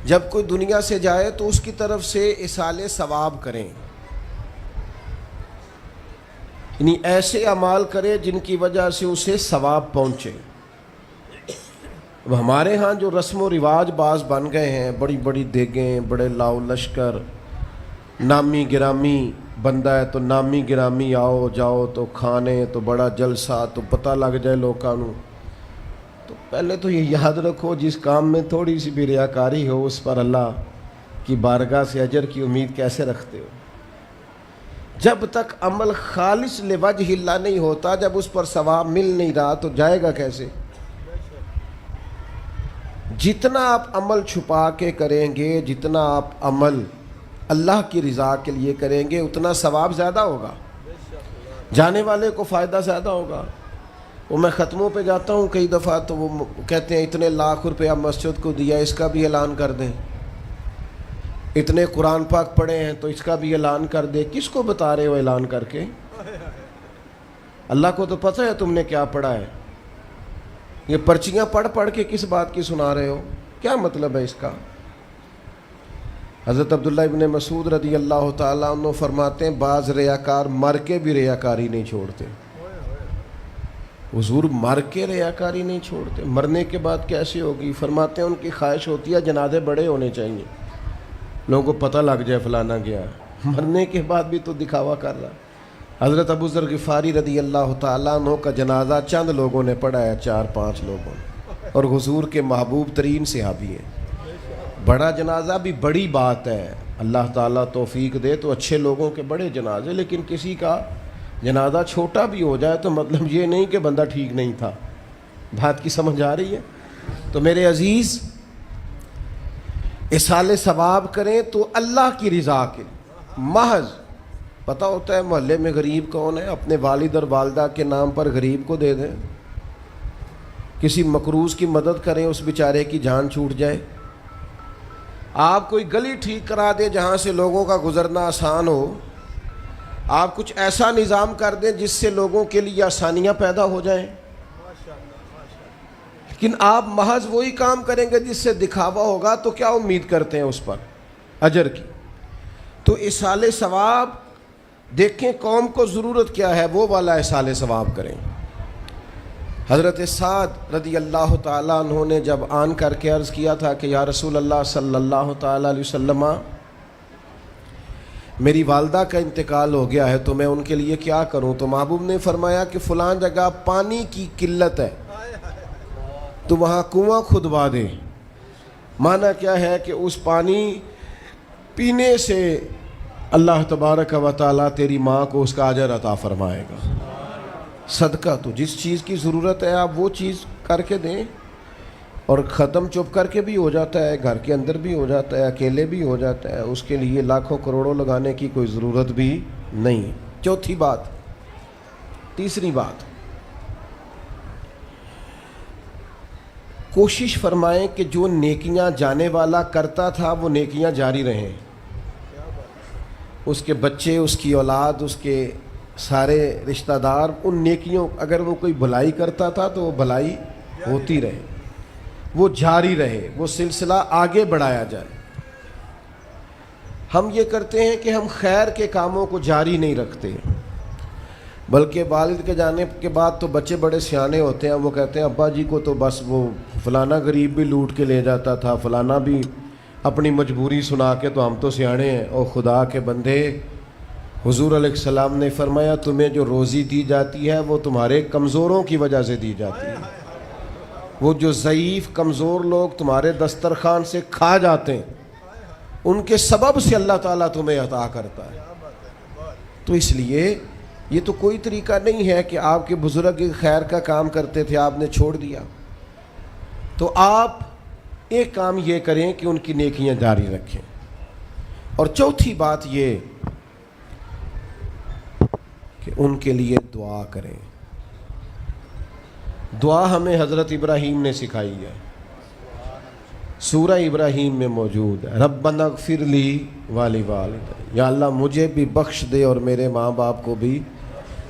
جب کوئی دنیا سے جائے تو اس کی طرف سے ایصال ثواب کریں, یعنی ایسے اعمال کرے جن کی وجہ سے اسے ثواب پہنچے. اب ہمارے ہاں جو رسم و رواج بعض بن گئے ہیں, بڑی بڑی دیگیں, بڑے لاؤ لشکر, نامی گرامی بندہ ہے تو نامی گرامی آؤ جاؤ تو کھانے تو بڑا جلسہ تو پتہ لگ جائے لوگوں کو. تو پہلے تو یہ یاد رکھو جس کام میں تھوڑی سی بھی ریاکاری ہو اس پر اللہ کی بارگاہ سے اجر کی امید کیسے رکھتے ہو. جب تک عمل خالص لوجہ اللہ نہیں ہوتا, جب اس پر ثواب مل نہیں رہا تو جائے گا کیسے. جتنا آپ عمل چھپا کے کریں گے, جتنا آپ عمل اللہ کی رضا کے لیے کریں گے, اتنا ثواب زیادہ ہوگا, جانے والے کو فائدہ زیادہ ہوگا. وہ میں ختموں پہ جاتا ہوں کئی دفعہ تو وہ کہتے ہیں اتنے لاکھ روپیہ مسجد کو دیا, اس کا بھی اعلان کر دیں. اتنے قرآن پاک پڑھے ہیں تو اس کا بھی اعلان کر دے. کس کو بتا رہے ہو اعلان کر کے؟ اللہ کو تو پتہ ہے تم نے کیا پڑھا ہے. یہ پرچیاں پڑھ پڑھ کے کس بات کی سنا رہے ہو, کیا مطلب ہے اس کا. حضرت عبداللہ ابن مسعود رضی اللہ تعالیٰ عنہ فرماتے ہیں بعض ریاکار مر کے بھی ریاکاری نہیں چھوڑتے. حضور مر کے ریاکاری نہیں چھوڑتے, مرنے کے بعد کیسے ہوگی؟ فرماتے ہیں ان کی خواہش ہوتی ہے جنازے بڑے ہونے چاہیے, لوگوں کو پتہ لگ جائے فلانا گیا. مرنے کے بعد بھی تو دکھاوا کر رہا. حضرت ابو ذر غفاری رضی اللہ تعالیٰ عنہ کا جنازہ چند لوگوں نے پڑھا ہے, 4-5 لوگوں نے, اور حضور کے محبوب ترین صحابی ہیں. بڑا جنازہ بھی بڑی بات ہے, اللہ تعالیٰ توفیق دے تو اچھے لوگوں کے بڑے جنازے, لیکن کسی کا جنازہ چھوٹا بھی ہو جائے تو مطلب یہ نہیں کہ بندہ ٹھیک نہیں تھا. بات کی سمجھ آ رہی ہے؟ تو میرے عزیز ایصال ثواب کریں تو اللہ کی رضا کے محض. پتہ ہوتا ہے محلے میں غریب کون ہے, اپنے والد اور والدہ کے نام پر غریب کو دے دیں. کسی مقروض کی مدد کریں, اس بیچارے کی جان چھوٹ جائے. آپ کوئی گلی ٹھیک کرا دیں جہاں سے لوگوں کا گزرنا آسان ہو. آپ کچھ ایسا نظام کر دیں جس سے لوگوں کے لیے آسانیاں پیدا ہو جائیں. لیکن آپ محض وہی کام کریں گے جس سے دکھاوا ہوگا تو کیا امید کرتے ہیں اس پر اجر کی. تو ایصال ثواب دیکھیں قوم کو ضرورت کیا ہے, وہ والا ایصال ثواب کریں. حضرت سعد رضی اللہ تعالیٰ عنہ نے جب آن کر کے عرض کیا تھا کہ یا رسول اللہ صلی اللہ تعالیٰ علیہ وسلم میری والدہ کا انتقال ہو گیا ہے تو میں ان کے لیے کیا کروں. تو محبوب نے فرمایا کہ فلاں جگہ پانی کی قلت ہے تو وہاں کنواں کھدوا دے. معنی کیا ہے کہ اس پانی پینے سے اللہ تبارک و تعالیٰ تیری ماں کو اس کا اجر عطا فرمائے گا. صدقہ تو جس چیز کی ضرورت ہے آپ وہ چیز کر کے دیں. اور ختم چپ کر کے بھی ہو جاتا ہے, گھر کے اندر بھی ہو جاتا ہے, اکیلے بھی ہو جاتا ہے, اس کے لیے لاکھوں کروڑوں لگانے کی کوئی ضرورت بھی نہیں. چوتھی بات, تیسری بات, کوشش فرمائیں کہ جو نیکیاں جانے والا کرتا تھا وہ نیکیاں جاری رہیں. اس کے بچے, اس کی اولاد, اس کے سارے رشتہ دار ان نیکیوں, اگر وہ کوئی بھلائی کرتا تھا تو وہ بھلائی ہوتی رہے, وہ جاری رہے, وہ سلسلہ آگے بڑھایا جائے. ہم یہ کرتے ہیں کہ ہم خیر کے کاموں کو جاری نہیں رکھتے, بلکہ والد کے جانے کے بعد تو بچے بڑے سیانے ہوتے ہیں, وہ کہتے ہیں ابا جی کو تو بس وہ فلانا غریب بھی لوٹ کے لے جاتا تھا, فلانا بھی اپنی مجبوری سنا کے, تو ہم تو سیانے ہیں. اور خدا کے بندے, حضور علیہ السلام نے فرمایا تمہیں جو روزی دی جاتی ہے وہ تمہارے کمزوروں کی وجہ سے دی جاتی ہے. وہ جو ضعیف کمزور لوگ تمہارے دسترخوان سے کھا جاتے ہیں, ان کے سبب سے اللہ تعالیٰ تمہیں عطا کرتا ہے. تو اس لیے یہ تو کوئی طریقہ نہیں ہے کہ آپ کے بزرگ خیر کا کام کرتے تھے, آپ نے چھوڑ دیا. تو آپ ایک کام یہ کریں کہ ان کی نیکیاں جاری رکھیں. اور چوتھی بات یہ کہ ان کے لیے دعا کریں. دعا ہمیں حضرت ابراہیم نے سکھائی ہے, سورہ ابراہیم میں موجود ہے. ربنا اغفر لی ولوالدی, یا اللہ مجھے بھی بخش دے اور میرے ماں باپ کو بھی.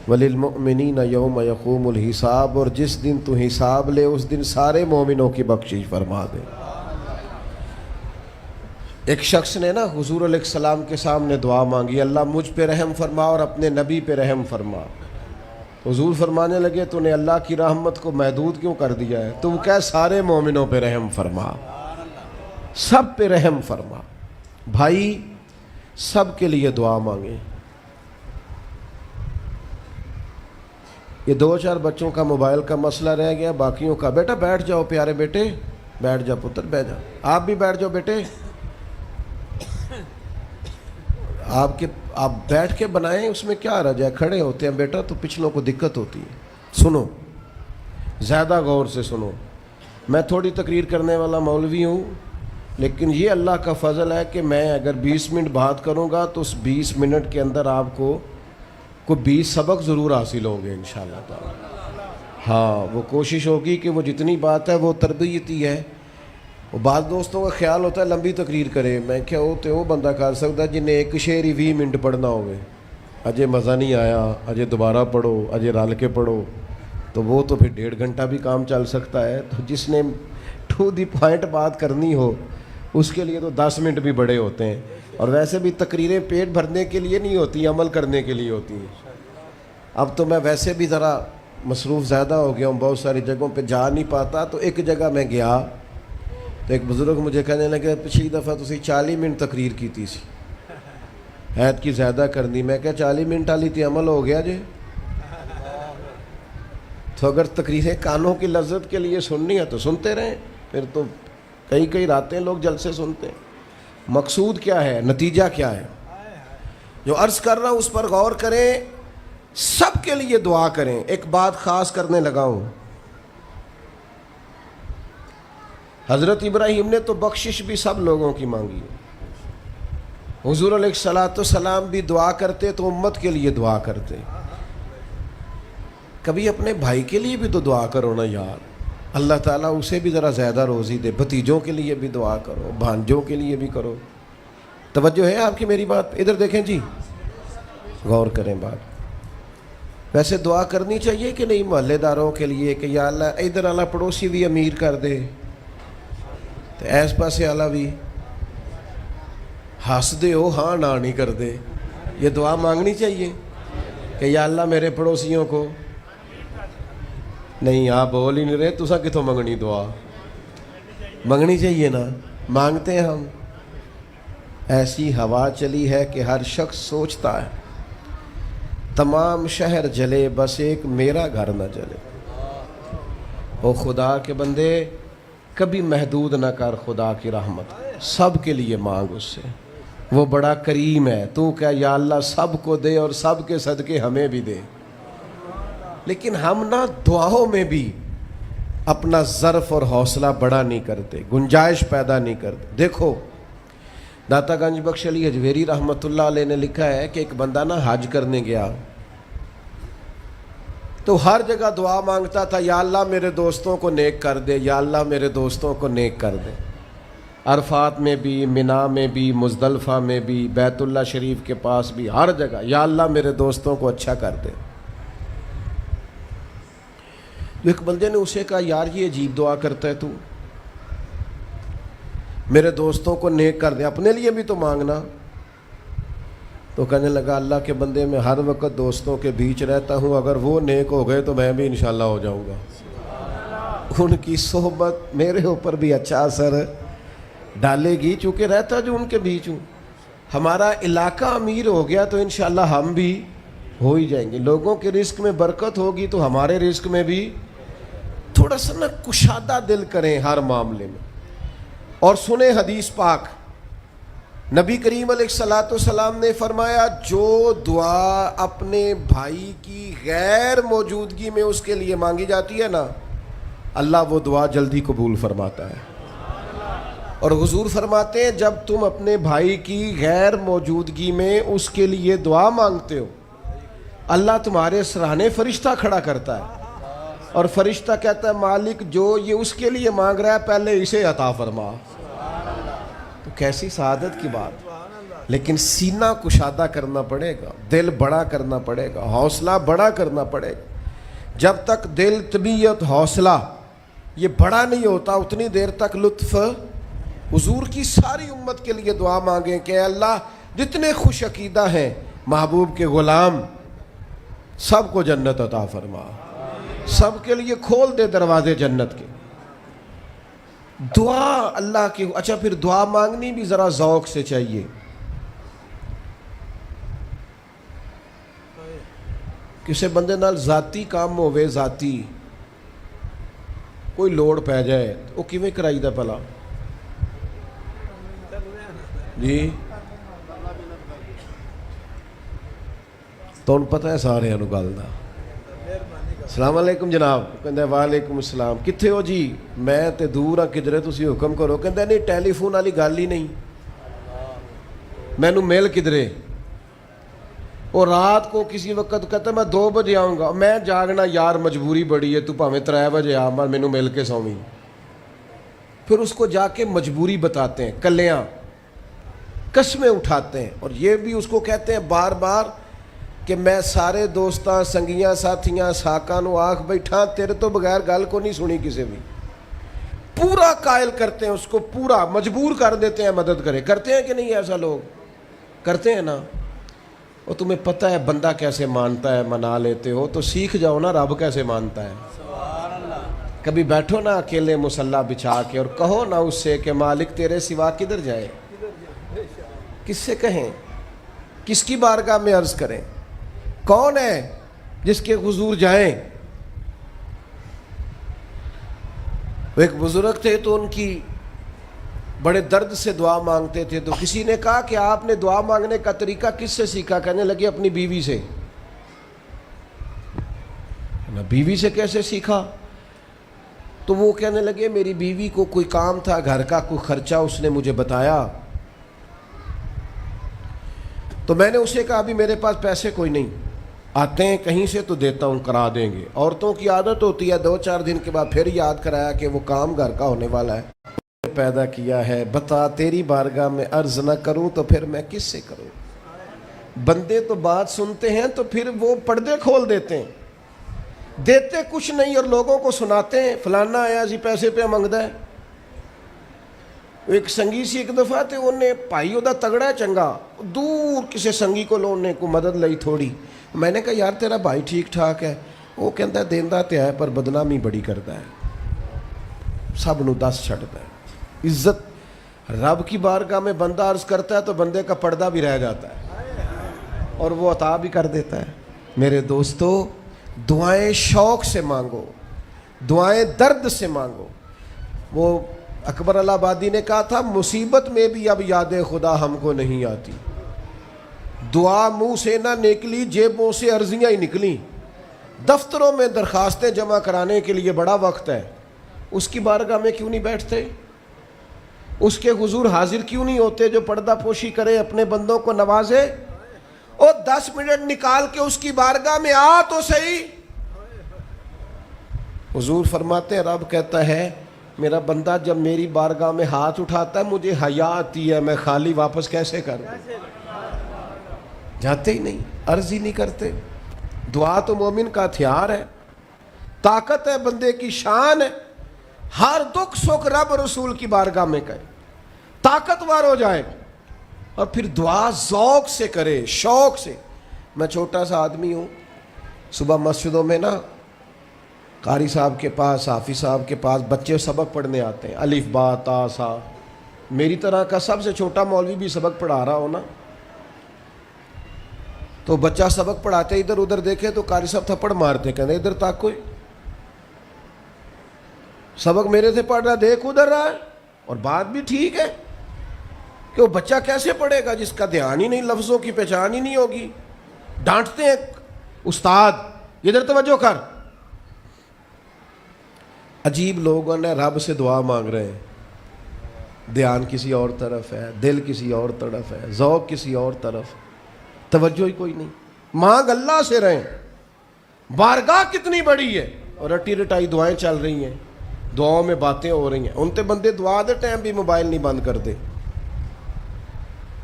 وللمؤمنین یوم یقوم الحساب, اور جس دن تو حساب لے اس دن سارے مومنوں کی بخشش فرما دے. ایک شخص نے نا حضور علیہ السلام کے سامنے دعا مانگی, اللہ مجھ پہ رحم فرما اور اپنے نبی پہ رحم فرما. حضور فرمانے لگے تو نے اللہ کی رحمت کو محدود کیوں کر دیا ہے؟ تم کہہ سارے مومنوں پہ رحم فرما, سب پہ رحم فرما. بھائی سب کے لیے دعا مانگیں. یہ 2-4 بچوں کا موبائل کا مسئلہ رہ گیا, باقیوں کا. بیٹا بیٹھ جاؤ پیارے بیٹے, بیٹھ جاؤ پتر, بیٹھ جاؤ. آپ بھی بیٹھ جاؤ بیٹے, آپ بیٹھ کے بنائیں, اس میں کیا رہ جائے. کھڑے ہوتے ہیں بیٹا تو پچھلوں کو دقت ہوتی ہے. سنو, زیادہ غور سے سنو. میں تھوڑی تقریر کرنے والا مولوی ہوں, لیکن یہ اللہ کا فضل ہے کہ میں اگر 20 منٹ بات کروں گا تو اس 20 منٹ کے اندر آپ کو 20 سبق ضرور حاصل ہوں گے انشاءاللہ تعالی. ہاں, وہ کوشش ہوگی کہ وہ جتنی بات ہے وہ تربیتی ہے. وہ بعض دوستوں کا خیال ہوتا ہے لمبی تقریر کرے. میں کیا ہوتے وہ بندہ کر سکتا جنہیں ایک شعر ہی 20 منٹ پڑھنا ہوئے, اجے مزہ نہیں آیا, اجے دوبارہ پڑھو, اجے رل کے پڑھو, تو وہ تو پھر 1.5 گھنٹہ بھی کام چل سکتا ہے. تو جس نے ٹو دی پوائنٹ بات کرنی ہو اس کے لیے تو 10 منٹ بھی بڑے ہوتے ہیں. اور ویسے بھی تقریریں پیٹ بھرنے کے لیے نہیں ہوتی, عمل کرنے کے لیے ہوتی ہیں. اب تو میں ویسے بھی ذرا مصروف زیادہ ہو گیا ہوں, بہت ساری جگہوں پہ جا نہیں پاتا. تو ایک جگہ میں گیا تو ایک بزرگ مجھے کہنے لگے پچھلی دفعہ تسی 40 منٹ تقریر کی تھی سی, عید کی زیادہ کرنی. میں کہا 40 منٹ والی تے عمل ہو گیا جی. تو اگر تقریریں کانوں کی لذت کے لیے سننی ہے تو سنتے رہیں, پھر تو کئی راتیں لوگ جلسے سنتے ہیں. مقصود کیا ہے, نتیجہ کیا ہے؟ جو عرض کر رہا ہوں اس پر غور کریں, سب کے لیے دعا کریں. ایک بات خاص کرنے لگا ہوں, حضرت ابراہیم نے تو بخشش بھی سب لوگوں کی مانگی. حضور علیہ السلام بھی دعا کرتے تو امت کے لیے دعا کرتے. کبھی اپنے بھائی کے لیے بھی تو دعا کرو نا یار, اللہ تعالیٰ اسے بھی ذرا زیادہ روزی دے. بھتیجوں کے لیے بھی دعا کرو, بھانجوں کے لیے بھی کرو. توجہ ہے آپ کی میری بات؟ ادھر دیکھیں جی, غور کریں بات. ویسے دعا کرنی چاہیے کہ نہیں محلے داروں کے لیے کہ یا اللہ ادھر والا پڑوسی بھی امیر کر دے, تو ایس پاسے والا بھی ہنس دے ہو, ہاں نہ نہیں کر دے. یہ دعا مانگنی چاہیے کہ یا اللہ میرے پڑوسیوں کو. نہیں آپ بول ہی نہیں رہے, تسا کتوں منگنی دعا؟ منگنی چاہیے نا, مانگتے ہیں ہم. ایسی ہوا چلی ہے کہ ہر شخص سوچتا ہے تمام شہر جلے بس ایک میرا گھر نہ جلے. او خدا کے بندے, کبھی محدود نہ کر خدا کی رحمت, سب کے لیے مانگ اس سے. وہ بڑا کریم ہے. تو کیا یا اللہ سب کو دے اور سب کے صدقے ہمیں بھی دے. لیکن ہم نا دعاؤں میں بھی اپنا ظرف اور حوصلہ بڑا نہیں کرتے، گنجائش پیدا نہیں کرتے. دیکھو داتا گنج بخش علی حجویری رحمۃ اللہ علیہ نے لکھا ہے کہ ایک بندہ نا حج کرنے گیا تو ہر جگہ دعا مانگتا تھا، یا اللہ میرے دوستوں کو نیک کر دے، یا اللہ میرے دوستوں کو نیک کر دے. عرفات میں بھی، منا میں بھی، مزدلفہ میں بھی، بیت اللہ شریف کے پاس بھی، ہر جگہ یا اللہ میرے دوستوں کو اچھا کر دے. ایک بندے نے اسے کہا، یار یہ عجیب دعا کرتا ہے تو، میرے دوستوں کو نیک کر دے، اپنے لیے بھی تو مانگنا. تو کہنے لگا، اللہ کے بندے میں ہر وقت دوستوں کے بیچ رہتا ہوں، اگر وہ نیک ہو گئے تو میں بھی انشاءاللہ ہو جاؤں گا. ان کی صحبت میرے اوپر بھی اچھا اثر ڈالے گی، چونکہ رہتا جو ان کے بیچ ہوں. ہمارا علاقہ امیر ہو گیا تو انشاءاللہ ہم بھی ہو ہی جائیں گے. لوگوں کے رزق میں برکت ہوگی تو ہمارے رزق میں بھی تھوڑا سا نا کشادہ دل کریں ہر معاملے میں. اور سنیں حدیث پاک، نبی کریم علیہ الصلوۃ والسلام نے فرمایا، جو دعا اپنے بھائی کی غیر موجودگی میں اس کے لیے مانگی جاتی ہے نا، اللہ وہ دعا جلدی قبول فرماتا ہے. اور حضور فرماتے ہیں جب تم اپنے بھائی کی غیر موجودگی میں اس کے لیے دعا مانگتے ہو، اللہ تمہارے سرانے فرشتہ کھڑا کرتا ہے اور فرشتہ کہتا ہے، مالک جو یہ اس کے لیے مانگ رہا ہے پہلے اسے عطا فرما. تو کیسی سعادت کی بات. لیکن سینہ کشادہ کرنا پڑے گا، دل بڑا کرنا پڑے گا، حوصلہ بڑا کرنا پڑے گا. جب تک دل، طبیعت، حوصلہ یہ بڑا نہیں ہوتا اتنی دیر تک لطف. حضور کی ساری امت کے لیے دعا مانگیں کہ اے اللہ جتنے خوش عقیدہ ہیں محبوب کے غلام، سب کو جنت عطا فرما، سب کے لیے کھول دے دروازے جنت کے. دعا اللہ کی. اچھا پھر دعا مانگنی بھی ذرا ذوق سے چاہیے. کسی بندے نال ذاتی کام ہوئے، ذاتی کوئی لوڑ پہ جائے وہ کیویں کرائی دا پلا جی؟ تو ان پتہ ہے سارے انو گل دا. السلام علیکم جناب. کہندا وعلیکم السلام. کتھے ہو جی؟ میں تے دور ہاں کدھرے، تسی حکم کرو. کہندا نہیں ٹیلی فون والی گل ہی نہیں، مینوں مل کدھرے. اور رات کو کسی وقت کہتا میں 2 بجے آؤں گا. میں جاگنا یار مجبوری بڑی ہے، تو پاویں 3 بجے آ، مینوں مل کے سویں. پھر اس کو جا کے مجبوری بتاتے ہیں، کلیاں قسمیں اٹھاتے ہیں. اور یہ بھی اس کو کہتے ہیں بار بار کہ میں سارے دوستاں، سنگیاں، ساتھیاں، ساکاں نو آکھ بیٹھا، تیرے تو بغیر گل کو نہیں سنی کسی بھی. پورا قائل کرتے ہیں اس کو، پورا مجبور کر دیتے ہیں مدد کرے. کرتے ہیں کہ نہیں ایسا؟ لوگ کرتے ہیں نا. اور تمہیں پتہ ہے بندہ کیسے مانتا ہے، منا لیتے ہو تو سیکھ جاؤ نا رب کیسے مانتا ہے. کبھی بیٹھو نا اکیلے مصلی بچھا کے اور کہو نا اس سے کہ مالک تیرے سوا کدھر جائے. کس سے کہیں؟ کس کی بارگاہ میں عرض کریں؟ کون ہے جس کے حضور جائیں؟ ایک بزرگ تھے تو ان کی بڑے درد سے دعا مانگتے تھے. تو کسی نے کہا کہ آپ نے دعا مانگنے کا طریقہ کس سے سیکھا؟ کہنے لگے اپنی بیوی سے. بیوی سے کیسے سیکھا؟ تو وہ کہنے لگے میری بیوی کو کوئی کام تھا گھر کا، کوئی خرچہ اس نے مجھے بتایا تو میں نے اسے کہا ابھی میرے پاس پیسے کوئی نہیں، آتے ہیں کہیں سے تو دیتا ہوں، کرا دیں گے. عورتوں کی عادت ہوتی ہے 2-4 دن کے بعد پھر یاد کرایا کہ وہ کام گھر کا ہونے والا ہے. پیدا کیا ہے، بتا تیری بارگاہ میں عرض نہ کروں تو پھر میں کس سے کروں. بندے تو بات سنتے ہیں تو پھر وہ پردے کھول دیتے ہیں، دیتے کچھ نہیں اور لوگوں کو سناتے ہیں فلانا آیا جی پیسے پہ منگدا ہے. ایک سنگی سی ایک دفعہ تے انہیں بھائی دا تگڑا ہے چنگا، دور کسی سنگی کو لونے کو مدد لئی تھوڑی. میں نے کہا یار تیرا بھائی ٹھیک ٹھاک ہے؟ وہ کہتا ہے دیندا تے ہے پر بدنامی بڑی کرتا ہے، سب نو دس چھڑتا ہے. عزت رب کی بارگاہ میں بندہ عرض کرتا ہے تو بندے کا پردہ بھی رہ جاتا ہے اور وہ عطا بھی کر دیتا ہے. میرے دوستو دعائیں شوق سے مانگو، دعائیں درد سے مانگو. وہ اکبر الہ آبادی نے کہا تھا مصیبت میں بھی اب یاد خدا ہم کو نہیں آتی. دعا منہ سے نہ نکلی، جیبوں سے عرضیاں ہی نکلیں. دفتروں میں درخواستیں جمع کرانے کے لیے بڑا وقت ہے، اس کی بارگاہ میں کیوں نہیں بیٹھتے؟ اس کے حضور حاضر کیوں نہیں ہوتے جو پردہ پوشی کرے، اپنے بندوں کو نوازے؟ اور 10 منٹ نکال کے اس کی بارگاہ میں آ تو صحیح۔ حضور فرماتے ہیں، رب کہتا ہے میرا بندہ جب میری بارگاہ میں ہاتھ اٹھاتا ہے مجھے حیا آتی ہے، میں خالی واپس کیسے کروں؟ جاتے ہی نہیں، عرض ہی نہیں کرتے۔ دعا تو مومن کا ہتھیار ہے، طاقت ہے بندے کی، شان ہے۔ ہر دکھ سکھ رب رسول کی بارگاہ میں کہے، طاقتور ہو جائے، اور پھر دعا ذوق سے کرے، شوق سے۔ میں چھوٹا سا آدمی ہوں، صبح مسجدوں میں نا قاری صاحب کے پاس، حافظ صاحب کے پاس بچے سبق پڑھنے آتے ہیں، الف با تا سا۔ میری طرح کا سب سے چھوٹا مولوی بھی سبق پڑھا رہا ہو نا، تو بچہ سبق پڑھاتے ادھر ادھر دیکھے تو قاری صاحب تھپڑ مارتے، کہتے ادھر تک کوئی سبق میرے سے پڑھ رہا، دیکھ ادھر رہا ہے۔ اور بات بھی ٹھیک ہے کہ وہ بچہ کیسے پڑھے گا جس کا دھیان ہی نہیں، لفظوں کی پہچان ہی نہیں ہوگی۔ ڈانٹتے ہیں استاد، ادھر توجہ کر۔ عجیب لوگوں نے رب سے دعا مانگ رہے ہیں، دھیان کسی اور طرف ہے، دل کسی اور طرف ہے، ذوق کسی اور طرف، توجہ ہی کوئی نہیں۔ مانگ اللہ سے رہیں، بارگاہ کتنی بڑی ہے، اور رٹی رٹائی دعائیں چل رہی ہیں، دعاؤں میں باتیں ہو رہی ہیں۔ ان تے بندے دعا دے ٹائم بھی موبائل نہیں بند کرتے،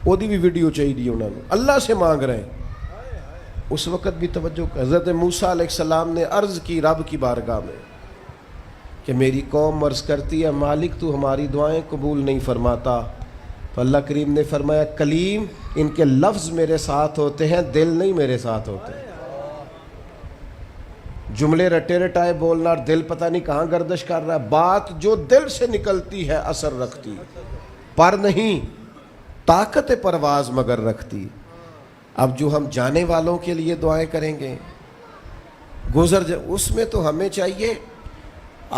وہ بھی ویڈیو چاہیے انہوں نے، اللہ سے مانگ رہے ہیں۔ اس وقت بھی توجہ، حضرت موسیٰ علیہ السلام نے عرض کی رب کی بارگاہ میں کہ میری قوم عرض کرتی ہے مالک تو ہماری دعائیں قبول نہیں فرماتا، تو اللہ کریم نے فرمایا کلیم ان کے لفظ میرے ساتھ ہوتے ہیں، دل نہیں میرے ساتھ ہوتے۔ جملے رٹے رٹائے بولنا اور دل پتہ نہیں کہاں گردش کر رہا ہے۔ بات جو دل سے نکلتی ہے اثر رکھتی، پر نہیں طاقت پرواز مگر رکھتی۔ اب جو ہم جانے والوں کے لیے دعائیں کریں گے، اس میں تو ہمیں چاہیے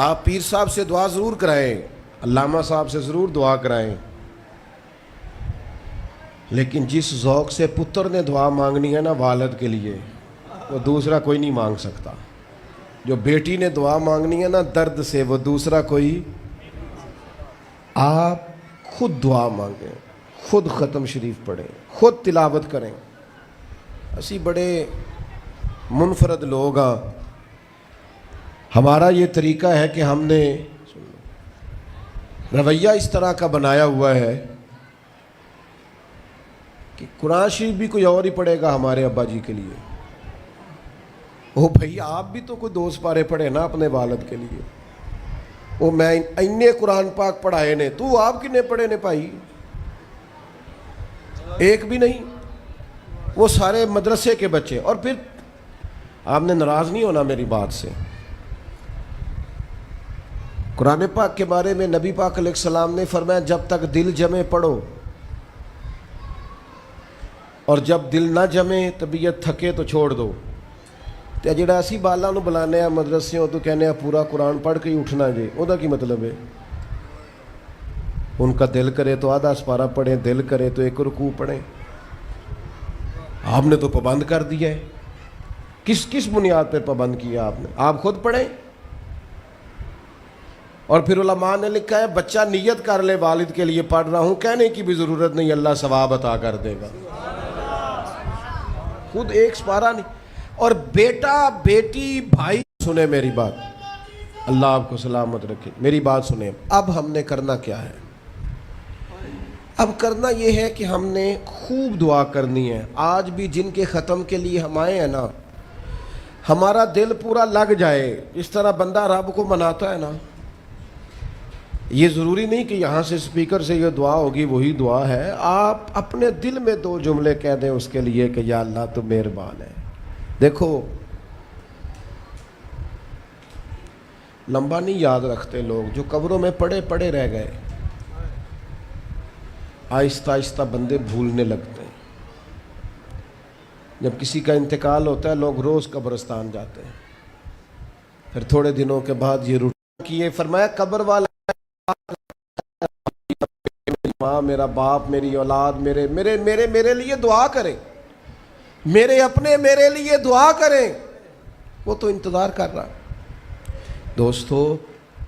آپ پیر صاحب سے دعا ضرور کرائیں، علامہ صاحب سے ضرور دعا کرائیں، لیکن جس ذوق سے پتر نے دعا مانگنی ہے نا والد کے لیے، وہ دوسرا کوئی نہیں مانگ سکتا۔ جو بیٹی نے دعا مانگنی ہے نا درد سے، وہ دوسرا کوئی۔ آپ خود دعا مانگیں، خود ختم شریف پڑھیں، خود تلاوت کریں۔ اسی بڑے منفرد لوگ ہاں، ہمارا یہ طریقہ ہے کہ ہم نے رویہ اس طرح کا بنایا ہوا ہے کہ قرآن شریف بھی کوئی اور ہی پڑھے گا ہمارے ابا جی کے لیے۔ او بھائی آپ بھی تو کوئی 2 پارے پڑھے نا اپنے والد کے لیے۔ وہ میں اینے قرآن پاک پڑھائے نے، تو آپ کنے پڑھے نے بھائی؟ ایک بھی نہیں، وہ سارے مدرسے کے بچے۔ اور پھر آپ نے ناراض نہیں ہونا میری بات سے، قرآن پاک کے بارے میں نبی پاک علیہ السلام نے فرمایا جب تک دل جمے پڑھو، اور جب دل نہ جمے طبیعت تھکے تو چھوڑ دو۔ تو جڑا اسی بالا نو بلانے ہیں مدرسیوں تو کہنے ہیں پورا قرآن پڑھ کے ہی اٹھنا جی، وہ دا کی مطلب ہے؟ ان کا دل کرے تو آدھا سپارہ پڑھیں، دل کرے تو 1 رکوع پڑھیں۔ آپ نے تو پابند کر دیا ہے۔ کس بنیاد پر پابند کیا آپ نے؟ آپ خود پڑھیں۔ اور پھر علماء نے لکھا ہے بچہ نیت کر لے والد کے لیے پڑھ رہا ہوں، کہنے کی بھی ضرورت نہیں، اللہ ثواب عطا کر دے گا۔ خود 1 سپارہ نہیں۔ اور بیٹا بیٹی بھائی سنیں میری بات، اللہ آپ کو سلامت رکھے، میری بات سنیں۔ اب ہم نے کرنا کیا ہے؟ اب کرنا یہ ہے کہ ہم نے خوب دعا کرنی ہے۔ آج بھی جن کے ختم کے لیے ہم آئے ہیں نا، ہمارا دل پورا لگ جائے، اس طرح بندہ رب کو مناتا ہے نا۔ یہ ضروری نہیں کہ یہاں سے سپیکر سے یہ دعا ہوگی وہی دعا ہے، آپ اپنے دل میں 2 جملے کہہ دیں اس کے لیے کہ یا اللہ تو مہربان ہے۔ دیکھو لمبا نہیں یاد رکھتے لوگ، جو قبروں میں پڑے پڑے رہ گئے، آہستہ آہستہ بندے بھولنے لگتے ہیں۔ جب کسی کا انتقال ہوتا ہے لوگ روز قبرستان جاتے ہیں، پھر تھوڑے دنوں کے بعد یہ روٹین کیے، فرمایا قبر والا میری ماں، میرا باپ، میری اولاد میرے میرے میرے میرے لیے دعا کریں، میرے اپنے میرے لیے دعا کریں، وہ تو انتظار کر رہا۔ دوستو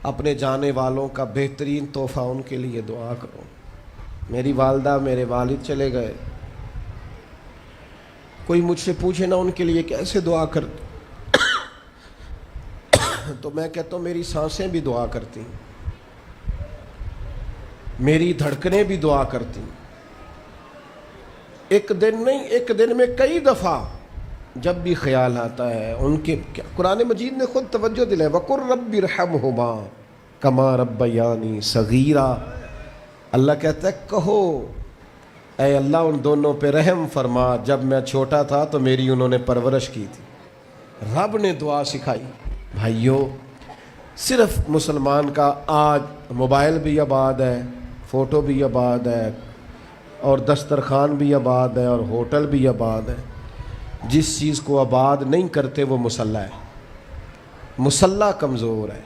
اپنے جانے والوں کا بہترین تحفہ ان کے لیے دعا کرو. میری والدہ میرے والد چلے گئے, کوئی مجھ سے پوچھے نا ان کے لیے کیسے دعا کرتے تو میں کہتا ہوں میری سانسیں بھی دعا کرتی, میری دھڑکنیں بھی دعا کرتی. ایک دن نہیں, ایک دن میں کئی دفعہ جب بھی خیال آتا ہے ان کے, قرآن مجید نے خود توجہ دلائی, وَقُلْ رَبِّ ارْحَمْهُمَا كَمَا رَبَّيَانِي صَغِيرًا. اللہ کہتا ہے کہو اے اللہ ان دونوں پہ رحم فرما, جب میں چھوٹا تھا تو میری انہوں نے پرورش کی تھی. رب نے دعا سکھائی. بھائیو, صرف مسلمان کا آج موبائل بھی آباد ہے, فوٹو بھی آباد ہے, اور دسترخوان بھی آباد ہے, اور ہوٹل بھی آباد ہے. جس چیز کو آباد نہیں کرتے وہ مسلح ہے. مسلح کمزور ہے,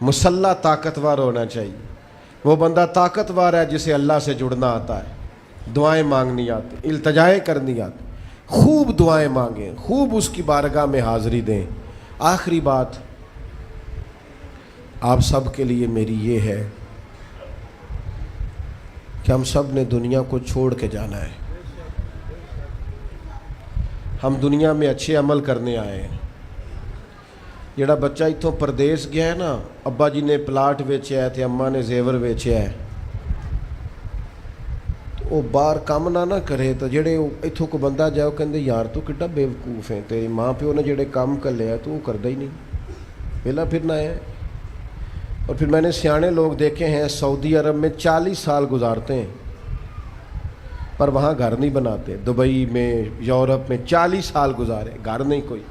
مسلح طاقتور ہونا چاہیے. وہ بندہ طاقتور ہے جسے اللہ سے جڑنا آتا ہے, دعائیں مانگنی آتی, التجائیں کرنی آتی. خوب دعائیں مانگیں, خوب اس کی بارگاہ میں حاضری دیں. آخری بات آپ سب کے لیے میری یہ ہے کہ ہم سب نے دنیا کو چھوڑ کے جانا ہے. ہم دنیا میں اچھے عمل کرنے آئے ہیں. جڑا بچہ اتوں پردیس گیا ہے نا, ابا جی نے پلاٹ ویچیا ہے تے اماں نے زیور ویچیا ہے, تو وہ باہر کام نہ کرے تو جڑے اتوں کو بندہ جائے وہ کہندے یار تو کڈا بیوقوف ہے, تیری ماں پیو نے جڑے کام کر لیا تو وہ کردا ہی نہیں, پہلا پھرنا ہے. اور پھر میں نے سیانے لوگ دیکھے ہیں سعودی عرب میں 40 سال گزارتے ہیں پر وہاں گھر نہیں بناتے. دبئی میں, یورپ میں 40 سال گزارے, گھر نہیں کوئی.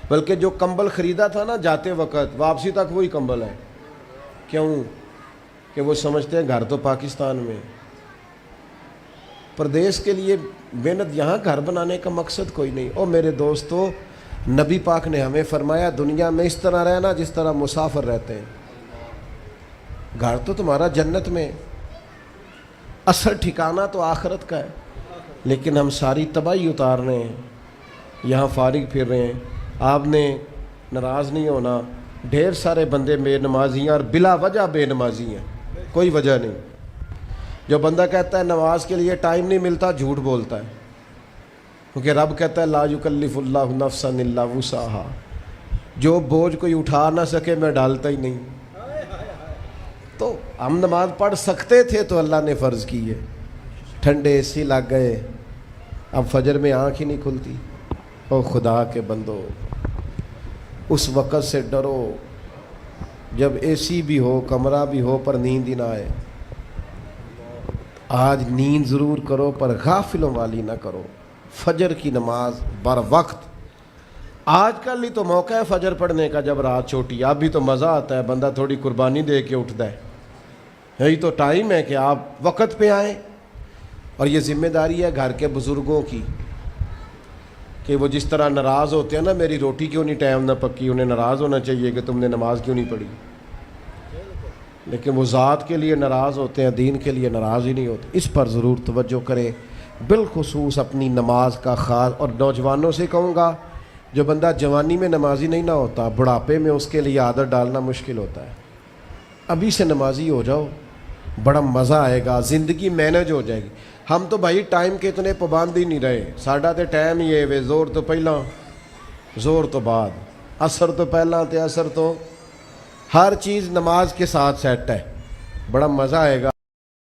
بلکہ جو کمبل خریدا تھا نا جاتے وقت, واپسی تک وہی کمبل ہے. کیوں؟ کہ وہ سمجھتے ہیں گھر تو پاکستان میں. پردیس کے لیے محنت, یہاں گھر بنانے کا مقصد کوئی نہیں. او میرے دوستو, نبی پاک نے ہمیں فرمایا دنیا میں اس طرح رہنا جس طرح مسافر رہتے ہیں. گھر تو تمہارا جنت میں, اصل ٹھکانہ تو آخرت کا ہے. لیکن ہم ساری تباہی اتار رہے ہیں, یہاں فارغ پھر رہے ہیں. آپ نے ناراض نہیں ہونا, ڈھیر سارے بندے بے نمازی ہیں اور بلا وجہ بے نمازی ہیں, کوئی وجہ نہیں. جو بندہ کہتا ہے نماز کے لیے ٹائم نہیں ملتا, جھوٹ بولتا ہے. کیونکہ رب کہتا ہے لا یکلف اللہ نفسا الا وسعہا, جو بوجھ کوئی اٹھا نہ سکے میں ڈالتا ہی نہیں. تو ہم نماز پڑھ سکتے تھے تو اللہ نے فرض کی ہے. ٹھنڈے اے سی لگ گئے, اب فجر میں آنکھ ہی نہیں کھلتی. او خدا کے بندو, اس وقت سے ڈرو جب اے سی بھی ہو, کمرہ بھی ہو, پر نیند ہی نہ آئے. آج نیند ضرور کرو پر غافلوں والی نہ کرو. فجر کی نماز بر وقت. آج کل ہی تو موقع ہے فجر پڑھنے کا جب رات چھوٹی. اب بھی تو مزہ آتا ہے, بندہ تھوڑی قربانی دے کے اٹھتا ہے. یہی تو ٹائم ہے کہ آپ وقت پہ آئیں. اور یہ ذمہ داری ہے گھر کے بزرگوں کی کہ وہ جس طرح ناراض ہوتے ہیں نا میری روٹی کیوں نہیں ٹائم نہ پکی, انہیں ناراض ہونا چاہیے کہ تم نے نماز کیوں نہیں پڑھی. لیکن وہ ذات کے لیے ناراض ہوتے ہیں, دین کے لیے ناراض ہی نہیں ہوتے. اس پر ضرور توجہ کریں, بالخصوص اپنی نماز کا خاص. اور نوجوانوں سے کہوں گا, جو بندہ جوانی میں نمازی نہیں نہ ہوتا, بڑھاپے میں اس کے لیے عادت ڈالنا مشکل ہوتا ہے. ابھی سے نمازی ہو جاؤ, بڑا مزہ آئے گا, زندگی مینج ہو جائے گی. ہم تو بھائی ٹائم کے اتنے پابند ہی نہیں رہے. ساڈا تو ٹائم ہی ہے وے, زور تو پہلا, زور تو بعد, اثر تو پہلا تے اثر تو, ہر چیز نماز کے ساتھ سیٹ ہے. بڑا مزہ آئے گا.